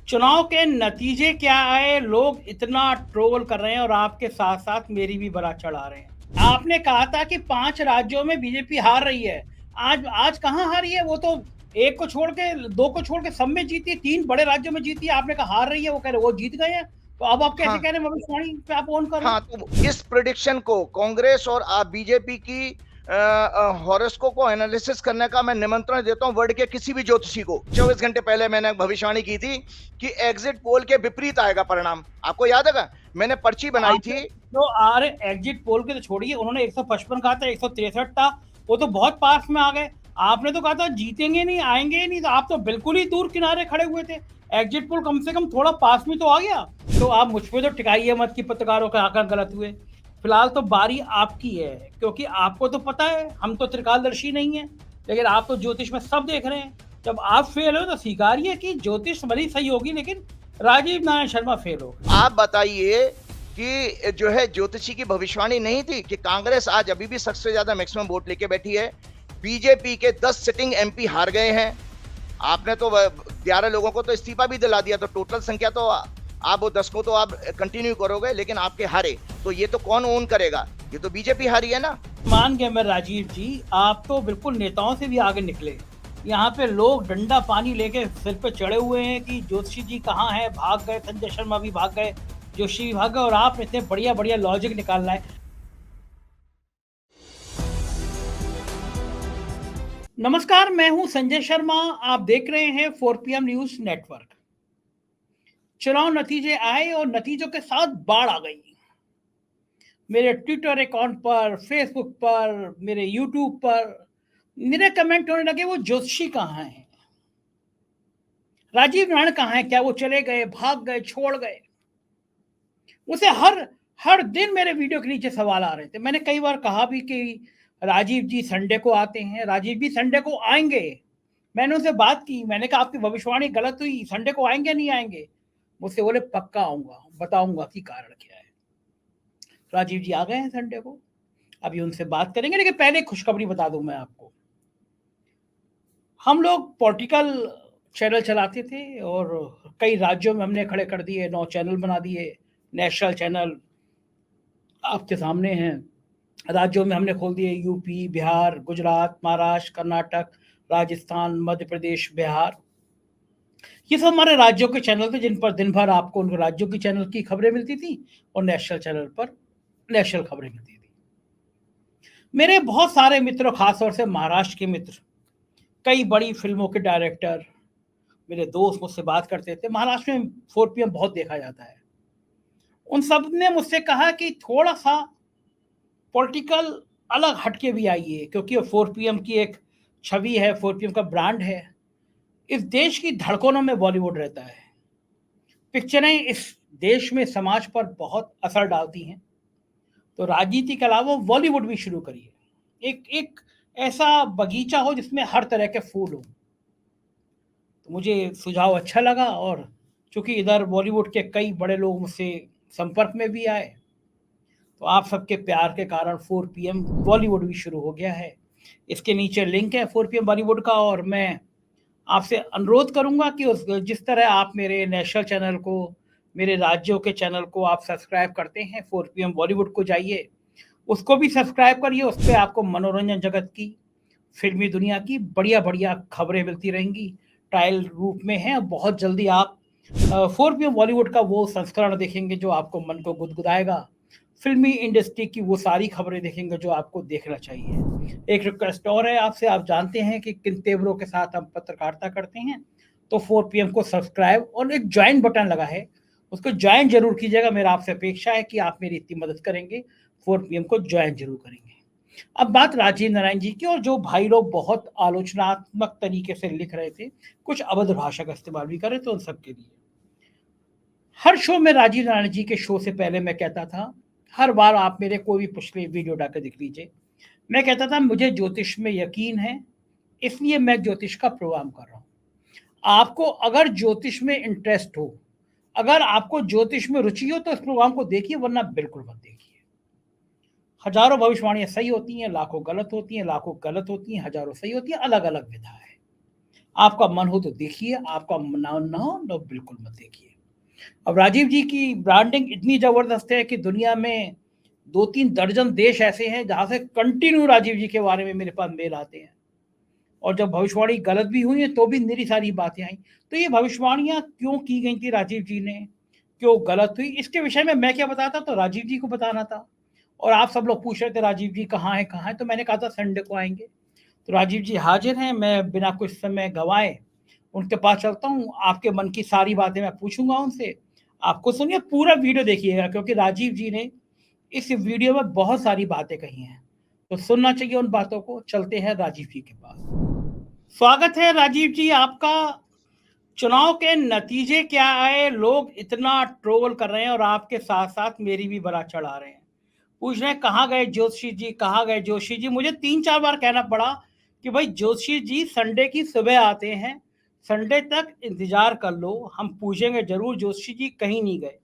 चुनाव के नतीजे क्या आए, लोग इतना ट्रोल कर रहे हैं और आपके साथ साथ मेरी भी बड़ा चढ़ा रहे हैं। आपने कहा था कि 5 राज्यों में बीजेपी हार रही है। आज आज कहाँ हारी है? वो तो एक को छोड़ के, दो को छोड़ के सब में जीती, 3 बड़े राज्यों में जीती। आपने कहा हार रही है, वो कह रहे वो जीत गए हैं। तो अब आप कैसे हाँ, कह रहे हैं भविष्यवाणी पे आप ऑन कर रहे हाँ, हैं? तो इस प्रेडिक्शन को कांग्रेस और बीजेपी की हॉरोस्कोप को एनालिसिस करने का मैं निमंत्रण देता हूं वर्ल्ड के किसी भी ज्योतिषी को। 24 घंटे पहले मैंने भविष्यवाणी की थी कि एग्जिट पोल के विपरीत आएगा परिणाम। आपको याद है? मैंने पर्ची बनाई आपने थी। तो अरे एग्जिट पोल के तो छोड़िए, उन्होंने 155 कहा था, 163 था, वो तो बहुत पास में आ गए। आपने तो कहा था जीतेंगे नहीं, आएंगे ही नहीं, तो आप तो बिल्कुल ही दूर किनारे खड़े हुए थे। एग्जिट पोल कम से कम थोड़ा पास में तो आ गया। तो आप मुझ पे तो टिकाइए मत कि पत्रकारों के आंकड़े गलत हुए। फिलहाल तो बारी आपकी है, क्योंकि आपको तो पता है, हम तो त्रिकालदर्शी नहीं है, लेकिन आप तो ज्योतिष में सब देख रहे हैं। जब आप फेल हो तो स्वीकारिए कि ज्योतिष भली सही होगी, लेकिन राजीव नारायण शर्मा फेल हो। आप बताइए कि जो है ज्योतिषी की भविष्यवाणी नहीं थी कि कांग्रेस आज अभी भी सबसे ज्यादा मैक्सिमम वोट लेके बैठी है। बीजेपी के 10 सिटिंग एमपी हार गए हैं। आपने तो 11 लोगों को तो इस्तीफा भी दिला दिया, तो टोटल संख्या तो आप वो 10 को तो आप कंटिन्यू करोगे, लेकिन आपके हारे तो ये तो कौन ओन करेगा? ये तो बीजेपी हारी है ना। मान गया मैं राजीव जी, आप तो बिल्कुल नेताओं से भी आगे निकले। यहाँ पे लोग डंडा पानी लेके सिर पे चढ़े हुए हैं कि जोशी जी कहाँ हैं, भाग गए, संजय शर्मा भी भाग गए, जोशी भी भाग गए, और आप इतने बढ़िया बढ़िया लॉजिक निकाल रहे हैं। नमस्कार, मैं हूं संजय शर्मा। आप देख रहे हैं 4 PM न्यूज नेटवर्क। चुनाव नतीजे आए और नतीजों के साथ बाढ़ आ गई। मेरे ट्विटर अकाउंट पर, फेसबुक पर, मेरे यूट्यूब पर मेरे कमेंट होने लगे, वो जोशी कहाँ हैं, राजीव नारायण कहाँ हैं, क्या वो चले गए, भाग गए, छोड़ गए? उसे हर हर दिन मेरे वीडियो के नीचे सवाल आ रहे थे। मैंने कई बार कहा भी कि राजीव जी संडे को आते हैं, राजीव जी संडे को आएंगे। मैंने उनसे बात की, मैंने कहा आपकी भविष्यवाणी गलत हुई, संडे को आएंगे नहीं आएंगे? मुझसे बोले पक्का आऊंगा, बताऊंगा कि कारण क्या है। राजीव जी आ गए हैं संडे को, अभी उनसे बात करेंगे, लेकिन पहले खुशखबरी बता दूं मैं आपको। हम लोग पॉलिटिकल चैनल चलाते थे और कई राज्यों में हमने खड़े कर दिए, 9 चैनल बना दिए, नेशनल चैनल आपके सामने हैं। राज्यों में हमने खोल दिए, यूपी, बिहार, गुजरात, महाराष्ट्र, कर्नाटक, राजस्थान, मध्य प्रदेश, बिहार। ये सब हमारे राज्यों के चैनल थे जिन पर दिन भर आपको उन राज्यों की चैनल की खबरें मिलती थी और नेशनल चैनल पर नेशनल खबरें मिलती थी। मेरे बहुत सारे मित्र, खासतौर से महाराष्ट्र के मित्र, कई बड़ी फिल्मों के डायरेक्टर, मेरे दोस्त मुझसे बात करते थे। महाराष्ट्र में 4 PM बहुत देखा जाता है। उन सब ने मुझसे कहा कि थोड़ा सा पॉलिटिकल अलग हटके भी आइए, क्योंकि 4 PM की एक छवि है, 4 PM का ब्रांड है। इस देश की धड़कनों में बॉलीवुड रहता है। पिक्चरें इस देश में समाज पर बहुत असर डालती हैं, तो राजनीति के अलावा बॉलीवुड भी शुरू करिए। एक एक ऐसा बगीचा हो जिसमें हर तरह के फूल हो। तो मुझे सुझाव अच्छा लगा, और चूंकि इधर बॉलीवुड के कई बड़े लोग मुझसे संपर्क में भी आए, तो आप सबके प्यार के कारण 4 PM बॉलीवुड भी शुरू हो गया है। इसके नीचे लिंक है 4 PM बॉलीवुड का, और मैं आपसे अनुरोध करूंगा कि उस जिस तरह आप मेरे नेशनल चैनल को, मेरे राज्यों के चैनल को आप सब्सक्राइब करते हैं, 4 PM बॉलीवुड को जाइए, उसको भी सब्सक्राइब करिए। उस पर आपको मनोरंजन जगत की, फिल्मी दुनिया की बढ़िया बढ़िया खबरें मिलती रहेंगी, ट्रायल रूप में है। बहुत जल्दी आप 4 PM बॉलीवुड का वो संस्करण देखेंगे जो आपको मन को गुदगुदाएगा। फिल्मी इंडस्ट्री की वो सारी खबरें देखेंगे जो आपको देखना चाहिए। एक रिक्वेस्ट और है आपसे, आप जानते हैं कि किन तेवरों के साथ हम पत्रकारिता करते हैं, तो 4 PM को सब्सक्राइब और एक ज्वाइन बटन लगा है, उसको ज्वाइन जरूर कीजिएगा। मेरा आपसे अपेक्षा है कि आप मेरी इतनी मदद करेंगे, 4 PM को ज्वाइन जरूर करेंगे। अब बात राजीव नारायण जी की, और जो भाई लोग बहुत आलोचनात्मक तरीके से लिख रहे थे, कुछ अभद्र भाषा का इस्तेमाल भी कर रहे थे, उन सबके लिए हर शो में राजीव नारायण जी के शो से पहले मैं कहता था, हर बार आप मेरे कोई भी पिछले वीडियो डालकर दिख लीजिए, मैं कहता था मुझे ज्योतिष में यकीन है, इसलिए मैं ज्योतिष का प्रोग्राम कर रहा हूँ। आपको अगर ज्योतिष में इंटरेस्ट हो, अगर आपको ज्योतिष में रुचि हो, तो इस प्रोग्राम को देखिए, वरना बिल्कुल मत देखिए। हजारों भविष्यवाणियां सही होती हैं, लाखों गलत होती हैं, लाखों गलत होती हैं, हजारों सही होती हैं, अलग अलग विधा है। आपका मन हो तो देखिए, आपका ना हो तो बिल्कुल मत देखिए। अब राजीव जी की ब्रांडिंग इतनी ज़बरदस्त है कि दुनिया में 2-3 दर्जन देश ऐसे हैं जहाँ से कंटिन्यू राजीव जी के बारे में मेरे पास मेल आते हैं। और जब भविष्यवाणी गलत भी हुई है तो भी निरी सारी बातें आई। तो ये भविष्यवाणियाँ क्यों की गई थी राजीव जी ने, क्यों गलत हुई, इसके विषय में मैं क्या बताता, तो राजीव जी को बताना था। और आप सब लोग पूछ रहे थे राजीव जी कहाँ हैं कहाँ हैं, तो मैंने कहा था संडे को आएंगे। तो राजीव जी हाजिर हैं, मैं बिना कुछ समय गंवाए उनके पास चलता हूँ। आपके मन की सारी बातें मैं पूछूंगा उनसे। आपको सुनिए, पूरा वीडियो देखिएगा, क्योंकि राजीव जी ने इस वीडियो में बहुत सारी बातें कही हैं, तो सुनना चाहिए उन बातों को। चलते हैं राजीव जी के पास। स्वागत है राजीव जी आपका। चुनाव के नतीजे क्या आए? लोग इतना ट्रोल कर रहे हैं और आपके साथ साथ मेरी भी बड़ा चढ़ा रहे हैं। पूछ रहे हैं कहाँ गए जोशी जी, कहाँ गए जोशी जी। मुझे 3-4 बार कहना पड़ा कि भाई जोशी जी संडे की सुबह आते हैं, संडे तक इंतजार कर लो, हम पूछेंगे जरूर जोशी जी कहीं नहीं गए।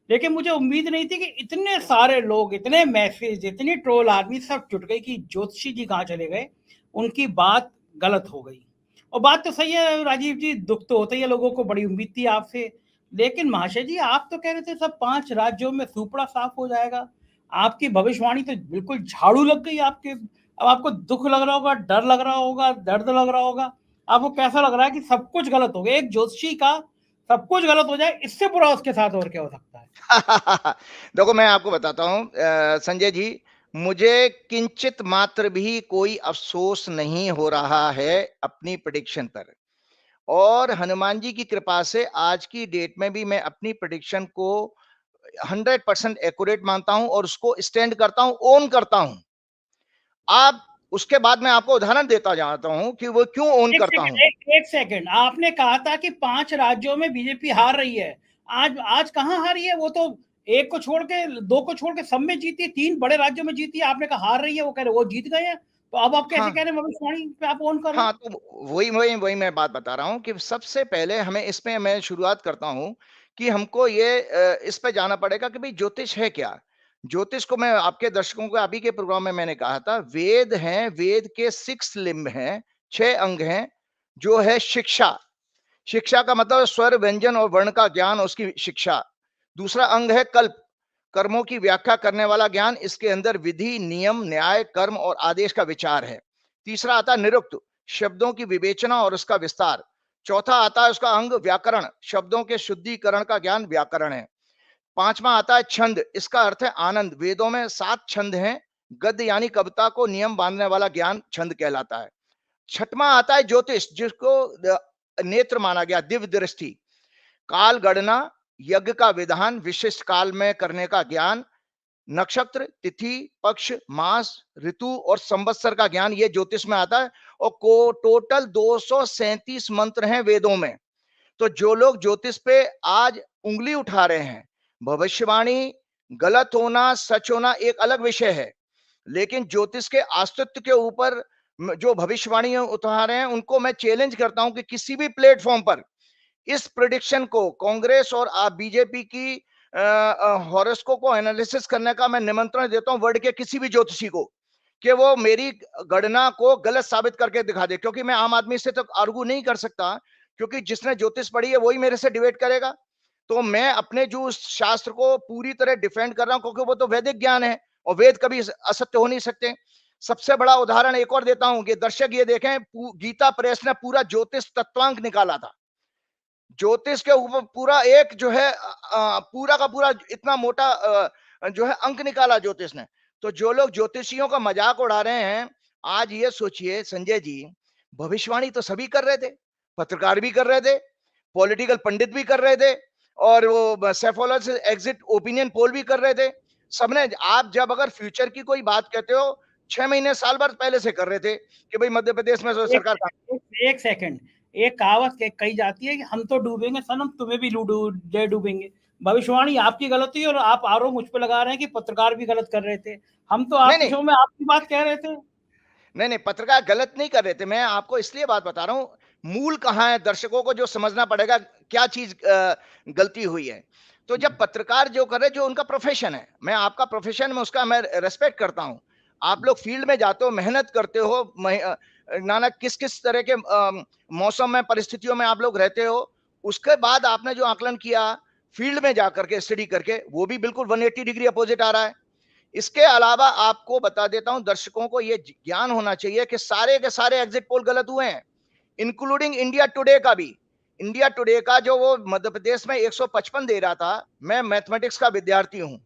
लेकिन मुझे उम्मीद नहीं थी कि इतने सारे लोग, इतने मैसेज, इतनी ट्रोल आदमी सब जुट गए कि जोशी जी कहाँ चले गए। उनकी बात गलत हो गई। और बात तो सही है राजीव जी, दुख तो होता ही है, लोगों को बड़ी उम्मीद थी आपसे। लेकिन महाशय जी, आप तो कह रहे थे सब 5 राज्यों में सुपड़ा साफ हो जाएगा। आपकी भविष्यवाणी तो बिल्कुल झाड़ू लग गई आपके। अब आपको दुख लग रहा होगा, डर लग रहा होगा, दर्द लग रहा होगा। आपको कैसा लग रहा है कि सब कुछ गलत हो गया? एक ज्योतिषी का सब कुछ गलत हो जाए, इससे बुरा उसके साथ और क्या हो सकता है? देखो मैं आपको बताता हूँ संजय जी, मुझे किंचित मात्र भी कोई अफसोस नहीं हो रहा है अपनी प्रेडिक्शन पर। और हनुमान जी की कृपा से आज की डेट में भी मैं अपनी प्रेडिक्शन को 100% एक्यूरेट मानता हूं और उसको स्टैंड करता हूं, ओन करता हूं। आप उसके बाद मैं आपको उदाहरण देता जाता हूं कि वो क्यों ओन एक करता सेकंड, हूं। एक सेकंड, आपने कहा था कि 5 राज्यों में बीजेपी हार रही है। आज आज कहाँ हारी है? वो तो एक को छोड़ के, 2 को छोड़ के सब में जीती है, 3 बड़े राज्यों में जीती है। आपने कहा हार रही है, वो कह रहे वो जीत गए हैं। तो अब आप कैसे हाँ कह रहे हैं भविष्यवाणी पे आप ऑन कर रहे हाँ, हैं? तो वही वही वही मैं बात बता रहा हूँ कि सबसे पहले हमें इसमें मैं शुरुआत करता हूँ कि हमको ये इस पे जाना पड़ेगा कि भाई ज्योतिष है क्या। ज्योतिष को मैं आपके दर्शकों को अभी के प्रोग्राम में मैंने कहा था, वेद हैं, वेद के 6 लिम्ब हैं, 6 अंग हैं। जो है शिक्षा, शिक्षा का मतलब स्वर व्यंजन और वर्ण का ज्ञान, उसकी शिक्षा। दूसरा अंग है कल्प, कर्मों की व्याख्या करने वाला ज्ञान। इसके अंदर विधि, नियम, न्याय, कर्म और आदेश का विचार है। तीसरा आता है निरुक्त, शब्दों की विवेचना और उसका विस्तार। चौथा आता है उसका अंग व्याकरण, शब्दों के शुद्धिकरण का ज्ञान व्याकरण है। पांचवा आता है छंद, इसका अर्थ है आनंद। वेदों में 7 छंद हैं। गद्य यानी कविता को नियम बांधने वाला ज्ञान छंद कहलाता है। छठवां आता है ज्योतिष, जिसको नेत्र माना गया, दिव्य दृष्टि। काल गणना, यज्ञ का विधान, विशिष्ट काल में करने का ज्ञान। नक्षत्र, तिथि, पक्ष, मास, ऋतु और संवत्सर का ज्ञान, ये ज्योतिष में आता है। और को टोटल 237 मंत्र हैं वेदों में। तो जो लोग ज्योतिष पे आज उंगली उठा रहे हैं, भविष्यवाणी गलत होना सच होना एक अलग विषय है, लेकिन ज्योतिष के अस्तित्व के ऊपर जो भविष्यवाणी उठा रहे हैं, उनको मैं चैलेंज करता हूं कि किसी भी प्लेटफॉर्म पर इस प्रिडिक्शन को कांग्रेस और बीजेपी की हॉरोस्कोप को एनालिसिस करने का मैं निमंत्रण देता हूं वर्ल्ड के किसी भी ज्योतिषी को, कि वो मेरी गणना को गलत साबित करके दिखा दे। क्योंकि मैं आम आदमी से तो आर्गू नहीं कर सकता, क्योंकि जिसने ज्योतिष पढ़ी है वही मेरे से डिबेट करेगा। तो मैं अपने जो शास्त्र को पूरी तरह डिफेंड कर रहा हूं, क्योंकि वो तो वैदिक ज्ञान है और वेद कभी असत्य हो नहीं सकते। सबसे बड़ा उदाहरण एक और देता हूं कि दर्शक ये देखें, गीता प्रेस ने पूरा ज्योतिष तत्वांक निकाला था। ज्योतिष के ऊपर पूरा एक जो है पूरा का पूरा इतना मोटा जो है अंक निकाला ज्योतिष ने। तो जो लोग ज्योतिषियों का मजाक उड़ा रहे हैं, आज ये सोचिए संजय जी, भविष्यवाणी तो सभी कर रहे थे, पत्रकार भी कर रहे थे, पॉलिटिकल पंडित भी कर रहे थे, और वो सेफोलॉजी एग्जिट ओपिनियन पोल भी कर रहे थे। सबने, आप जब अगर फ्यूचर की कोई बात कहते हो, 6 महीने साल भर पहले से कर रहे थे कि भाई मध्य प्रदेश में एक सरकार। एक सेकंड, एक कहावत कही जाती है कि हम तो डूबेंगे सनम, तुम्हें भी डूबेंगे। भविष्यवाणी आपकी गलत हुई और आप आरोप मुझ पे लगा रहे हैं कि पत्रकार भी गलत कर रहे थे। हम तो नहीं आपके नहीं शो में आपकी बात कह रहे थे। नहीं नहीं, पत्रकार गलत नहीं कर रहे थे। मैं आपको इसलिए बात बता रहा हूं, मूल कहां है, दर्शकों को जो समझना पड़ेगा क्या चीज गलती हुई है। तो जब पत्रकार जो करे, जो उनका प्रोफेशन है, मैं आपका प्रोफेशन में उसका मैं रेस्पेक्ट करता हूं। आप लोग फील्ड में जाते हो, मेहनत करते हो, नाना किस किस तरह के मौसम में, परिस्थितियों में आप लोग रहते हो, उसके बाद आपने जो आकलन किया फील्ड में जाकर के स्टडी करके, वो भी बिल्कुल 180 डिग्री अपोजिट आ रहा है। इसके अलावा आपको बता देता हूं, दर्शकों को यह ज्ञान होना चाहिए कि सारे के सारे एग्जिट पोल गलत हुए हैं, इंक्लूडिंग इंडिया टुडे का भी। इंडिया टुडे का जो वो मध्य प्रदेश में 155 दे रहा था, मैं मैथमेटिक्स का विद्यार्थी हूं,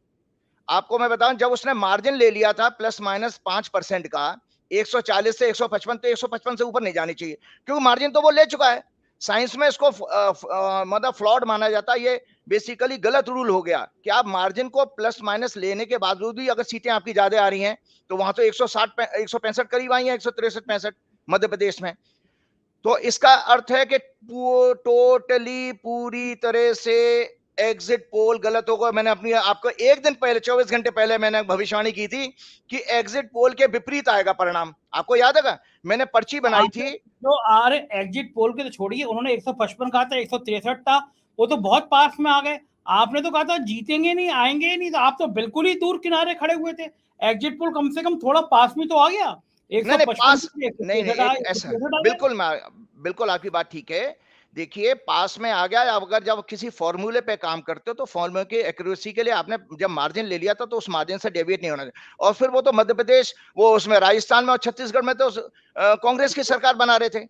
आपको मैं बताऊं, जब उसने मार्जिन ले लिया था ±5% का, 140 से 155, तो 155 से ऊपर नहीं जानी चाहिए, क्योंकि मार्जिन तो वो ले चुका है। साइंस में इसको मतलब फ्लॉड माना जाता है। ये बेसिकली गलत रूल हो गया कि आप मार्जिन को प्लस माइनस लेने के बावजूद भी अगर सीटें आपकी ज्यादा आ रही हैं, तो वहां तो 160 165 करीब आई हैं, 163-65 मध्य प्रदेश में। तो इसका अर्थ है कि टोटली पूरी तरह से एग्जिट पोल गलत होगा। मैंने अपनी आपको एक दिन पहले, 24 घंटे पहले मैंने भविष्यवाणी की थी कि एग्जिट पोल के विपरीत आएगा परिणाम। आपको याद है, मैंने पर्ची बनाई थी। जो आ रहे एग्जिट पोल के तो छोड़िए, उन्होंने 155 कहा था, 163 था, वो तो बहुत पास में आ गए। आपने तो कहा था जीतेंगे नहीं, आएंगे ही नहीं, तो आप तो बिल्कुल ही दूर किनारे खड़े हुए थे। एग्जिट पोल कम से कम थोड़ा पास में तो आ गया। नहीं पास नहीं, एक ऐसा बिल्कुल आपकी बात ठीक है। देखिए पास में आ गया। अगर जब किसी फॉर्मूले पे काम करते हो तो फॉर्मूले की एक्यूरेसी के लिए आपने जब मार्जिन ले लिया था तो उस मार्जिन से डेविएट नहीं होना चाहिए। और फिर वो तो मध्य प्रदेश, वो उसमें राजस्थान में और छत्तीसगढ़ में तो कांग्रेस की सरकार बना रहे थे।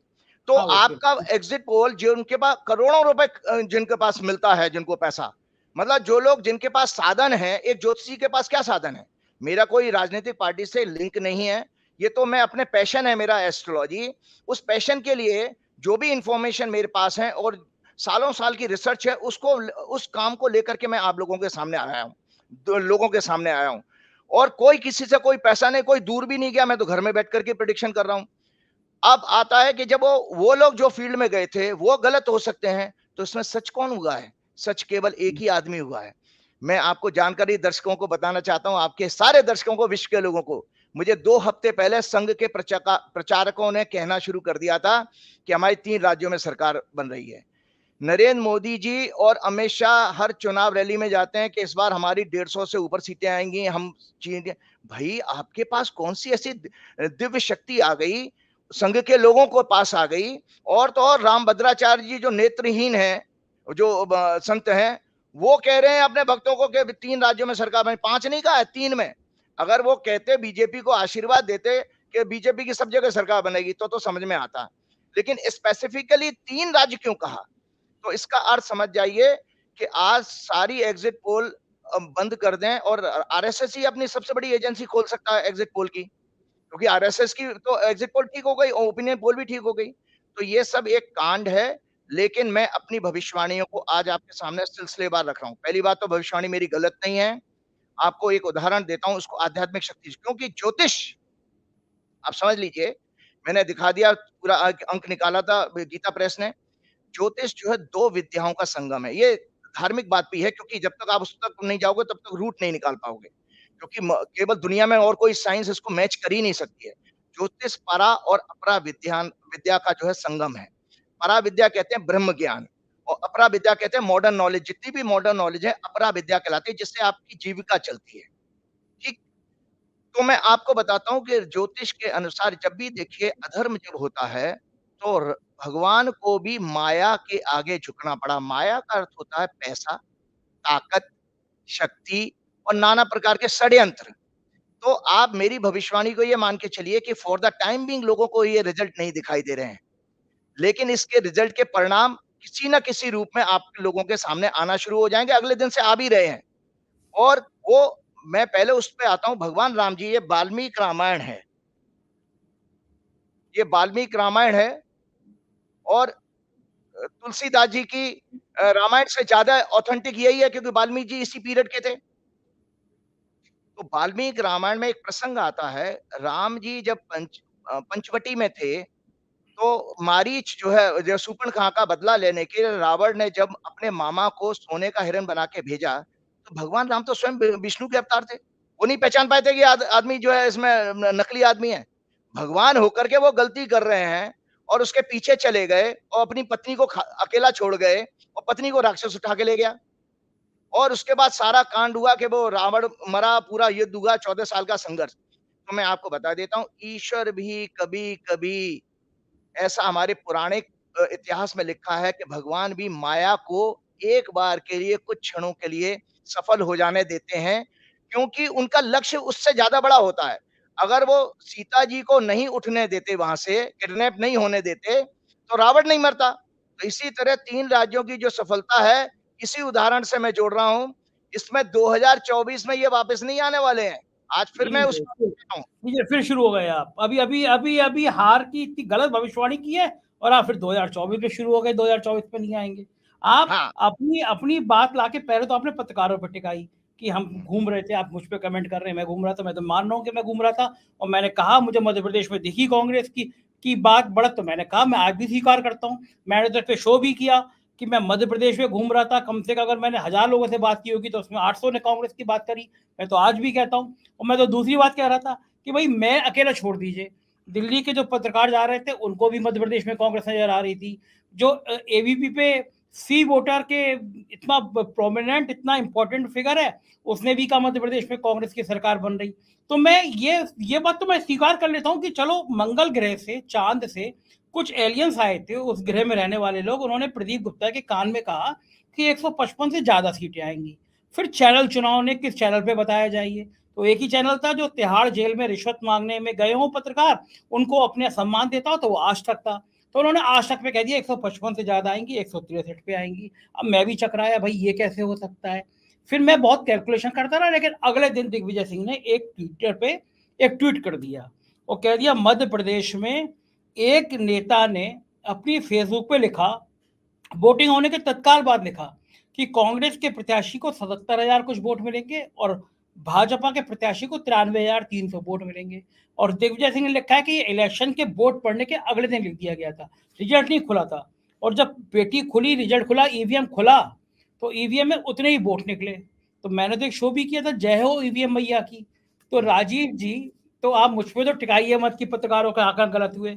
तो आपका एग्जिट पोल, जो उनके पास करोड़ों रुपए जिनके पास मिलता है, जिनको पैसा, मतलब जो लोग जिनके पास साधन है, एक ज्योतिषी के पास क्या साधन है? मेरा कोई राजनीतिक पार्टी से लिंक नहीं है, ये तो मैं अपने पैशन है मेरा एस्ट्रोलॉजी। उस पैशन के लिए जो भी इंफॉर्मेशन मेरे पास है और सालों साल की रिसर्च है, उसको, उस काम को लेकर के मैं आप लोगों के सामने आया हूं, लोगों के सामने आया हूं। और कोई किसी से कोई पैसा नहीं, कोई दूर भी नहीं गया, मैं तो घर में बैठ करके प्रेडिक्शन कर रहा हूं। अब आता है कि जब वो लोग जो फील्ड में गए थे वो गलत हो सकते हैं, तो इसमें सच कौन हुआ है? सच केवल एक ही आदमी हुआ है। मैं आपको जानकारी दर्शकों को बताना चाहता हूं, आपके सारे दर्शकों को, विश्व के लोगों को। मुझे 2 हफ्ते पहले संघ के प्रचारकों ने कहना शुरू कर दिया था कि हमारी 3 राज्यों में सरकार बन रही है। नरेंद्र मोदी जी और अमित शाह हर चुनाव रैली में जाते हैं कि इस बार हमारी 150 से ऊपर सीटें आएंगी, हम भाई आपके पास कौन सी ऐसी दिव्य शक्ति आ गई, संघ के लोगों को पास आ गई? और तो और रामभद्राचार्य जी जो नेत्रहीन है, जो संत हैं, वो कह रहे हैं अपने भक्तों को कि 3 राज्यों में सरकार बनी। 5 नहीं कहा है, 3 में। अगर वो कहते, बीजेपी को आशीर्वाद देते कि बीजेपी की सब जगह सरकार बनेगी, तो समझ में आता, लेकिन स्पेसिफिकली 3 राज्य क्यों कहा? तो इसका अर्थ समझ जाइए कि आज सारी एग्जिट पोल बंद कर दें, और आरएसएस ही अपनी सबसे बड़ी एजेंसी खोल सकता है एग्जिट पोल की, क्योंकि आरएसएस की तो एग्जिट पोल ठीक हो गई, ओपिनियन पोल भी ठीक हो गई। तो ये सब एक कांड है, लेकिन मैं अपनी भविष्यवाणियों को आज आपके सामने सिलसिलेवार रख रहा हूं। पहली बात तो भविष्यवाणी मेरी गलत नहीं है। आपको एक उदाहरण देता हूं, उसको आध्यात्मिक शक्ति, क्योंकि ज्योतिष, आप समझ लीजिए, मैंने दिखा दिया, पूरा अंक निकाला था गीता प्रेस ने। ज्योतिष जो है 2 विद्याओं का संगम है। ये धार्मिक बात भी है, क्योंकि जब तक आप उस तक नहीं जाओगे तब तक रूट नहीं निकाल पाओगे, क्योंकि केवल दुनिया में और कोई साइंस इसको मैच कर ही नहीं सकती है। ज्योतिष परा और अपरा विद्या का जो है संगम है। परा विद्या कहते हैं ब्रह्म ज्ञान, और अपरा विद्या कहते हैं मॉडर्न नॉलेज। जितनी भी मॉडर्न नॉलेज है अपरा विद्या कहलाती है, जिससे आपकी जीविका चलती है। ठीक, तो मैं आपको बताता हूं कि ज्योतिष के अनुसार जब भी देखिए अधर्म जब होता है, तो भगवान को भी माया के आगे झुकना पड़ा। माया का अर्थ होता है पैसा, ताकत, शक्ति और नाना प्रकार के षड्यंत्र। तो आप मेरी भविष्यवाणी को ये मान के चलिए कि फॉर द टाइम बीइंग लोगों को ये रिजल्ट नहीं दिखाई दे रहे हैं, लेकिन इसके रिजल्ट के परिणाम किसी न किसी रूप में आप लोगों के सामने आना शुरू हो जाएंगे। अगले दिन से आ भी रहे हैं। और वो, मैं पहले उस पे आता हूं, भगवान राम जी, ये वाल्मीकि रामायण है, ये वाल्मीकि रामायण है, और तुलसीदास जी की रामायण से ज्यादा ऑथेंटिक यही है, क्योंकि वाल्मीकि जी इसी पीरियड के थे। तो वाल्मीकि रामायण में एक प्रसंग आता है, राम जी जब पंचवटी में थे, तो मारीच जो है, जो शूर्पणखा का बदला लेने के लिए रावण ने जब अपने मामा को सोने का हिरण बना के भेजा, तो भगवान राम तो स्वयं विष्णु के अवतार थे। वो नहीं पहचान पाए थे कि आदमी जो है इसमें नकली आदमी है। भगवान होकर के वो गलती कर रहे हैं, और उसके पीछे चले गए, और अपनी पत्नी को अकेला छोड़ गए, और पत्नी को राक्षस उठा के ले गया। और उसके बाद सारा कांड हुआ कि वो रावण मरा, पूरा युद्ध हुआ, 14 साल का संघर्ष। तो मैं आपको बता देता हूँ, ईश्वर भी कभी-कभी, ऐसा हमारे पौराणिक इतिहास में लिखा है कि भगवान भी माया को एक बार के लिए, कुछ क्षणों के लिए सफल हो जाने देते हैं, क्योंकि उनका लक्ष्य उससे ज़्यादा बड़ा होता है। अगर वो सीता जी को नहीं उठने देते वहाँ से, किडनैप नहीं होने देते, तो रावण नहीं मरता। तो इसी तरह 3 राज्यों की जो सफलता है, इसी उदाहरण से मैं जोड़ रहा हूँ। इसमें 2024 में ये वापस नहीं आने वाले हैं। आज फिर मैं उस पर हूँ। ये फिर शुरू हो गए आप। अभी हार की इतनी गलत भविष्यवाणी की है और आप फिर 2024 में शुरू हो गए, 2024 में नहीं आएंगे। आप हाँ, अपनी अपनी बात लाके पहले तो आपने पत्रकारों पर टिकाई कि हम घूम रहे थे, आप मुझ पे कमेंट कर रहे हैं, मैं घूम रहा था, मैं तो मान रहा हूँ कि मैं घूम रहा था और मैंने कहा मुझे मध्य प्रदेश में दिखी कांग्रेस की बात बढ़त, तो मैंने कहा मैं आज भी स्वीकार करता हूँ। मैंने तो इस पे शो भी किया कि मैं मध्य प्रदेश में घूम रहा था, कम से कम अगर मैंने 1000 लोगों से बात की होगी तो उसमें 800 ने कांग्रेस की बात करी। मैं तो आज भी कहता हूँ। और मैं तो दूसरी बात कह रहा था कि भाई मैं अकेला छोड़ दीजिए, दिल्ली के जो पत्रकार जा रहे थे उनको भी मध्य प्रदेश में कांग्रेस नजर आ रही थी। जो एबीपी पे सी वोटर के इतना प्रोमिनेंट, इतना इंपॉर्टेंट फिगर है, उसने भी कहा मध्य प्रदेश में कांग्रेस की सरकार बन रही। तो मैं ये बात तो मैं स्वीकार कर लेता हूँ कि चलो मंगल ग्रह से, चांद से कुछ एलियंस आए थे, उस ग्रह में रहने वाले लोग, उन्होंने प्रदीप गुप्ता के कान में कहा कि 155 से ज्यादा सीटें आएंगी। फिर चैनल चुनाव ने किस चैनल पे बताया जाइए, तो एक ही चैनल था जो तिहाड़ जेल में रिश्वत मांगने में गए हों पत्रकार, उनको अपने सम्मान देता हो, तो वो आज तक था। तो उन्होंने आज तक पे कह दिया 155 से ज्यादा आएंगी, 163 पे आएंगी। अब मैं भी चकराया, भाई ये कैसे हो सकता है। फिर मैं बहुत कैलकुलेशन करता रहा, लेकिन अगले दिन दिग्विजय सिंह ने एक ट्विटर पे एक ट्वीट कर दिया और कह दिया मध्य प्रदेश में एक नेता ने अपनी फेसबुक पे लिखा, वोटिंग होने के तत्काल बाद लिखा कि कांग्रेस के प्रत्याशी को 77,000 कुछ वोट मिलेंगे और भाजपा के प्रत्याशी को 93,300 वोट मिलेंगे। और दिग्विजय सिंह ने लिखा है कि इलेक्शन के वोट पड़ने के अगले दिन लिख दिया गया था, रिजल्ट नहीं खुला था। और जब पेटी खुली, रिजल्ट खुला, ईवीएम खुला, तो ईवीएम में उतने ही वोट निकले। तो मैंने तो एक शो भी किया था, जय हो ईवीएम मैया की। तो राजीव जी, तो आप मुझ पर तो टिकाइए मत कि पत्रकारों का आंकड़ा गलत हुए।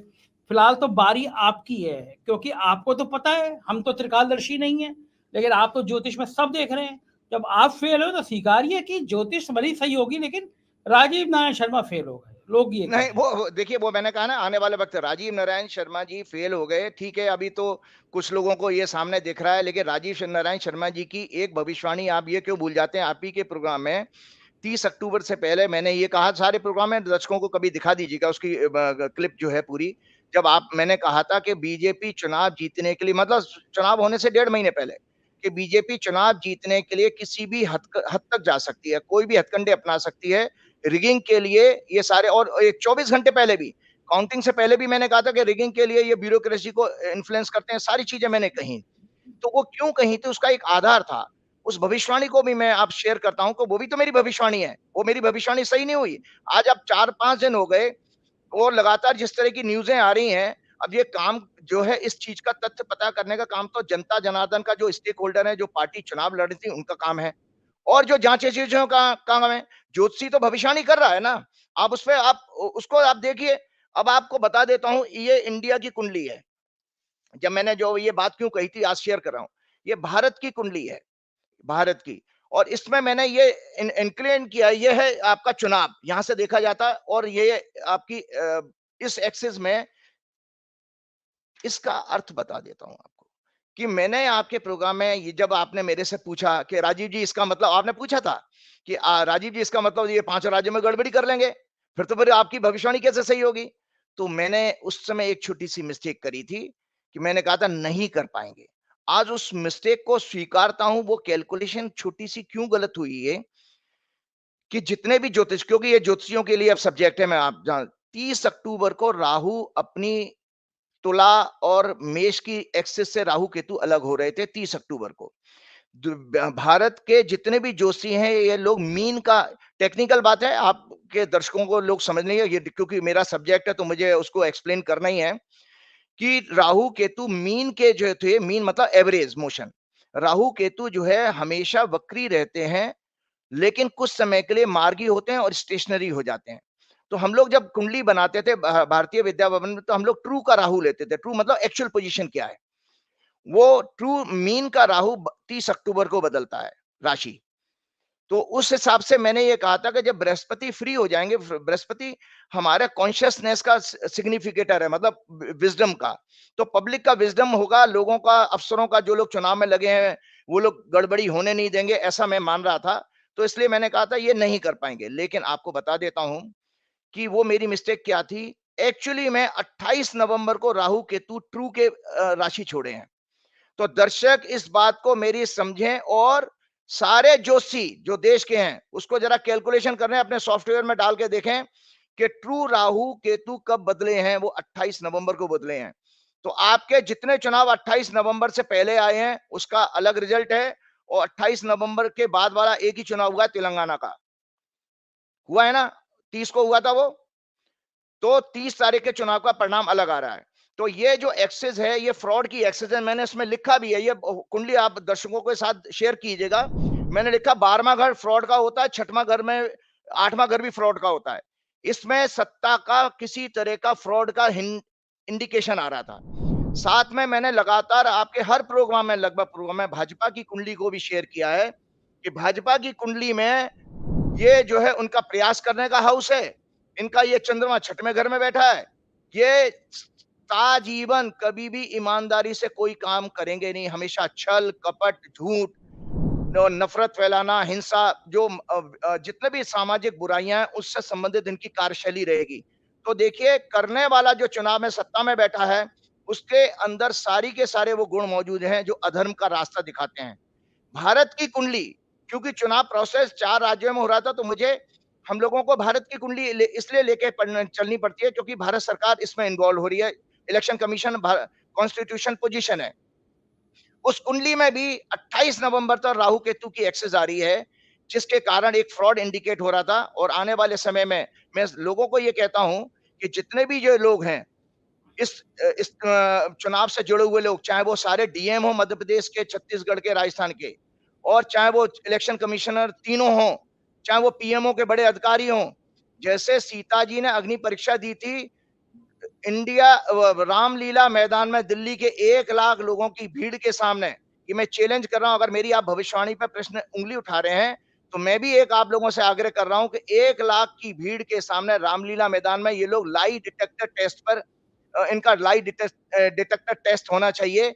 फिलहाल तो बारी आपकी है, क्योंकि आपको तो पता है, हम तो त्रिकालदर्शी नहीं है, लेकिन आप तो ज्योतिष में सब देख रहे हैं। जब आप फेल हो तो स्वीकारिए कि ज्योतिष भली सही होगी, लेकिन राजीव नारायण शर्मा फेल हो गए, लोग ये कह नहीं, रहे हैं। वो देखिए, वो मैंने कहा ना, आने वाले वक़्त राजीव नारायण शर्मा जी फेल हो गए, ठीक है, अभी तो कुछ लोगों को ये सामने दिख रहा है, लेकिन राजीव नारायण शर्मा जी की एक भविष्यवाणी आप ये क्यों भूल जाते हैं? आप ही के प्रोग्राम में 30 अक्टूबर से पहले मैंने ये कहा, सारे प्रोग्राम में दर्शकों को कभी दिखा दीजिएगा उसकी क्लिप जो है पूरी। जब मैंने कहा था कि बीजेपी चुनाव जीतने के लिए, मतलब चुनाव होने से 1.5 महीने पहले, कि बीजेपी चुनाव जीतने के लिए किसी भी हद तक जा सकती है, कोई भी हथकंडे अपना सकती है, रिगिंग के लिए ये सारे। और एक 24 घंटे पहले भी, काउंटिंग से पहले भी मैंने कहा था कि रिगिंग के लिए ये ब्यूरोक्रेसी को इन्फ्लुएंस करते हैं, सारी चीजें मैंने कही। तो वो क्यों कही थी, उसका एक आधार था। उस भविष्यवाणी को भी मैं आप शेयर करता हूं कि वो भी तो मेरी भविष्यवाणी है, वो मेरी भविष्यवाणी सही नहीं हुई। आज अब 4-5 दिन हो गए और लगातार जिस तरह की न्यूज़ें आ रही हैं, अब ये काम जो है, इस चीज़ का तथ्य पता करने का काम तो जनता जनार्दन का, जो स्टेक होल्डर है, जो पार्टी चुनाव लड़ रही थी, उनका काम है। और जो जाँच एजेंसियों का काम है। ज्योतिषी तो भविष्यवाणी कर रहा है ना, आप उसपे आप उसको आप देखिए। अब आपको बता देता हूँ, ये इंडिया की कुंडली है। जब मैंने जो ये बात क्यों कही थी, आज शेयर कर रहा हूँ। ये भारत की कुंडली है, भारत की। और इसमें मैंने ये इंक्लूड किया, ये है आपका चुनाव, यहाँ से देखा जाता है। और ये आपकी इस एक्सिस में इसका अर्थ बता देता हूँ आपको, कि मैंने आपके प्रोग्राम में, ये जब आपने मेरे से पूछा कि राजीव जी इसका मतलब, आपने पूछा था कि राजीव जी इसका मतलब ये 5 राज्यों में गड़बड़ी कर लेंगे, फिर आपकी भविष्यवाणी कैसे सही होगी? तो मैंने उस समय एक छोटी-सी मिस्टेक करी थी, कि मैंने कहा था नहीं कर पाएँगे। आज उस मिस्टेक को स्वीकारता हूँ, वो कैलकुलेशन छोटी-सी क्यों गलत हुई है, कि जितने भी ज्योतिष, क्योंकि ये ज्योतिषियों के लिए अब सब्जेक्ट है, मैं आप जान 30 अक्टूबर को राहु अपनी तुला और मेष की एक्सिस से राहु केतु अलग हो रहे थे 30 अक्टूबर को। भारत के जितने भी जोशी हैं, ये लोग मीन का, टेक्निकल बात है, आपके दर्शकों को लोग समझ नहीं है ये, क्योंकि मेरा सब्जेक्ट है तो मुझे उसको एक्सप्लेन करना ही है, कि राहु केतु मीन के जो थे, मीन मतलब एवरेज मोशन, राहु केतु जो है हमेशा वक्री रहते हैं, लेकिन कुछ समय के लिए मार्गी होते हैं और स्टेशनरी हो जाते हैं। तो हम लोग जब कुंडली बनाते थे भारतीय विद्या भवन में, तो हम लोग ट्रू का राहु लेते थे। ट्रू मतलब एक्चुअल पोजीशन क्या है, वो ट्रू मीन का राहु 30 अक्टूबर को बदलता है राशि। तो उस हिसाब से मैंने ये कहा था कि जब बृहस्पति फ्री हो जाएंगे, बृहस्पति हमारे कॉन्शियसनेस का सिग्निफिकेटर है, मतलब विजडम का, तो पब्लिक का विजडम होगा, लोगों का, अफसरों का, जो लोग चुनाव में लगे हैं वो लोग गड़बड़ी होने नहीं देंगे, ऐसा मैं मान रहा था। तो इसलिए मैंने कहा था ये नहीं कर पाएंगे। लेकिन आपको बता देता हूं कि वो मेरी मिस्टेक क्या थी। एक्चुअली में 28 नवंबर को राहु केतु ट्रू के राशि छोड़े हैं। तो दर्शक इस बात को मेरी समझें, और सारे जोशी जो देश के हैं उसको जरा कैलकुलेशन कर रहे हैं, अपने सॉफ्टवेयर में डाल के देखें कि ट्रू राहु केतु कब बदले हैं। वो 28 नवंबर को बदले हैं। तो आपके जितने चुनाव 28 नवंबर से पहले आए हैं उसका अलग रिजल्ट है, और 28 नवंबर के बाद वाला एक ही चुनाव हुआ तेलंगाना का, हुआ है ना, 30 को हुआ था वो। तो 30 तारीख के चुनाव का परिणाम अलग आ रहा है। तो ये जो एक्सेस है, ये फ्रॉड की एक्सेस है। मैंने इसमें लिखा भी है, ये कुंडली आप दर्शकों के साथ शेयर कीजिएगा। मैंने लिखा 12वां घर फ्रॉड का होता है, 6वां घर में, 8वां घर भी फ्रॉड का होता है। इसमें सत्ता का किसी तरह का फ्रॉड का इंडिकेशन आ रहा था। साथ में मैंने लगातार आपके हर प्रोग्राम में, लगभग प्रोग्राम में, भाजपा की कुंडली को भी शेयर किया है कि भाजपा की कुंडली में ये जो है उनका प्रयास करने का हाउस है। इनका ये चंद्रमा 6वें घर में बैठा है। ये आजीवन कभी भी ईमानदारी से कोई काम करेंगे नहीं, हमेशा छल कपट, झूठ, नफरत फैलाना, हिंसा, जो जितने भी सामाजिक बुराइयां हैं उससे संबंधित इनकी कार्यशैली रहेगी। तो देखिए, करने वाला जो चुनाव में सत्ता में बैठा है उसके अंदर सारी के सारे वो गुण मौजूद हैं जो अधर्म का रास्ता दिखाते हैं। भारत की कुंडली, क्योंकि चुनाव प्रोसेस 4 राज्यों में हो रहा था, तो मुझे, हम लोगों को भारत की कुंडली इसलिए लेके चलनी पड़ती है क्योंकि भारत सरकार इसमें इन्वॉल्व हो रही है। इलेक्शन कमीशन कॉन्स्टिट्यूशन पोजीशन है। उस कुंडली में भी 28 नवंबर तक राहु केतु की एक्सेस आ रही है, जिसके कारण एक फ्रॉड इंडिकेट हो रहा था। और आने वाले समय में मैं लोगों को ये कहता हूं कि जितने भी जो लोग हैं इस चुनाव से जुड़े हुए लोग, चाहे वो सारे डीएम हो मध्य प्रदेश के, छत्तीसगढ़ के, राजस्थान के, और चाहे वो इलेक्शन कमिश्नर तीनों हों, चाहे वो पीएमओ के बड़े अधिकारी हों, जैसे सीता जी ने अग्नि परीक्षा दी थी इंडिया रामलीला मैदान में दिल्ली के 1 लाख लोगों की भीड़ के सामने, कि मैं चैलेंज कर रहा हूं, अगर मेरी आप भविष्यवाणी पर प्रश्न उंगली उठा रहे हैं तो मैं भी एक आप लोगों से आग्रह कर रहा हूं कि 1 लाख की भीड़ के सामने रामलीला मैदान में ये लोग लाई डिटेक्टर टेस्ट पर, इनका लाई डिटेक्टर टेस्ट होना चाहिए।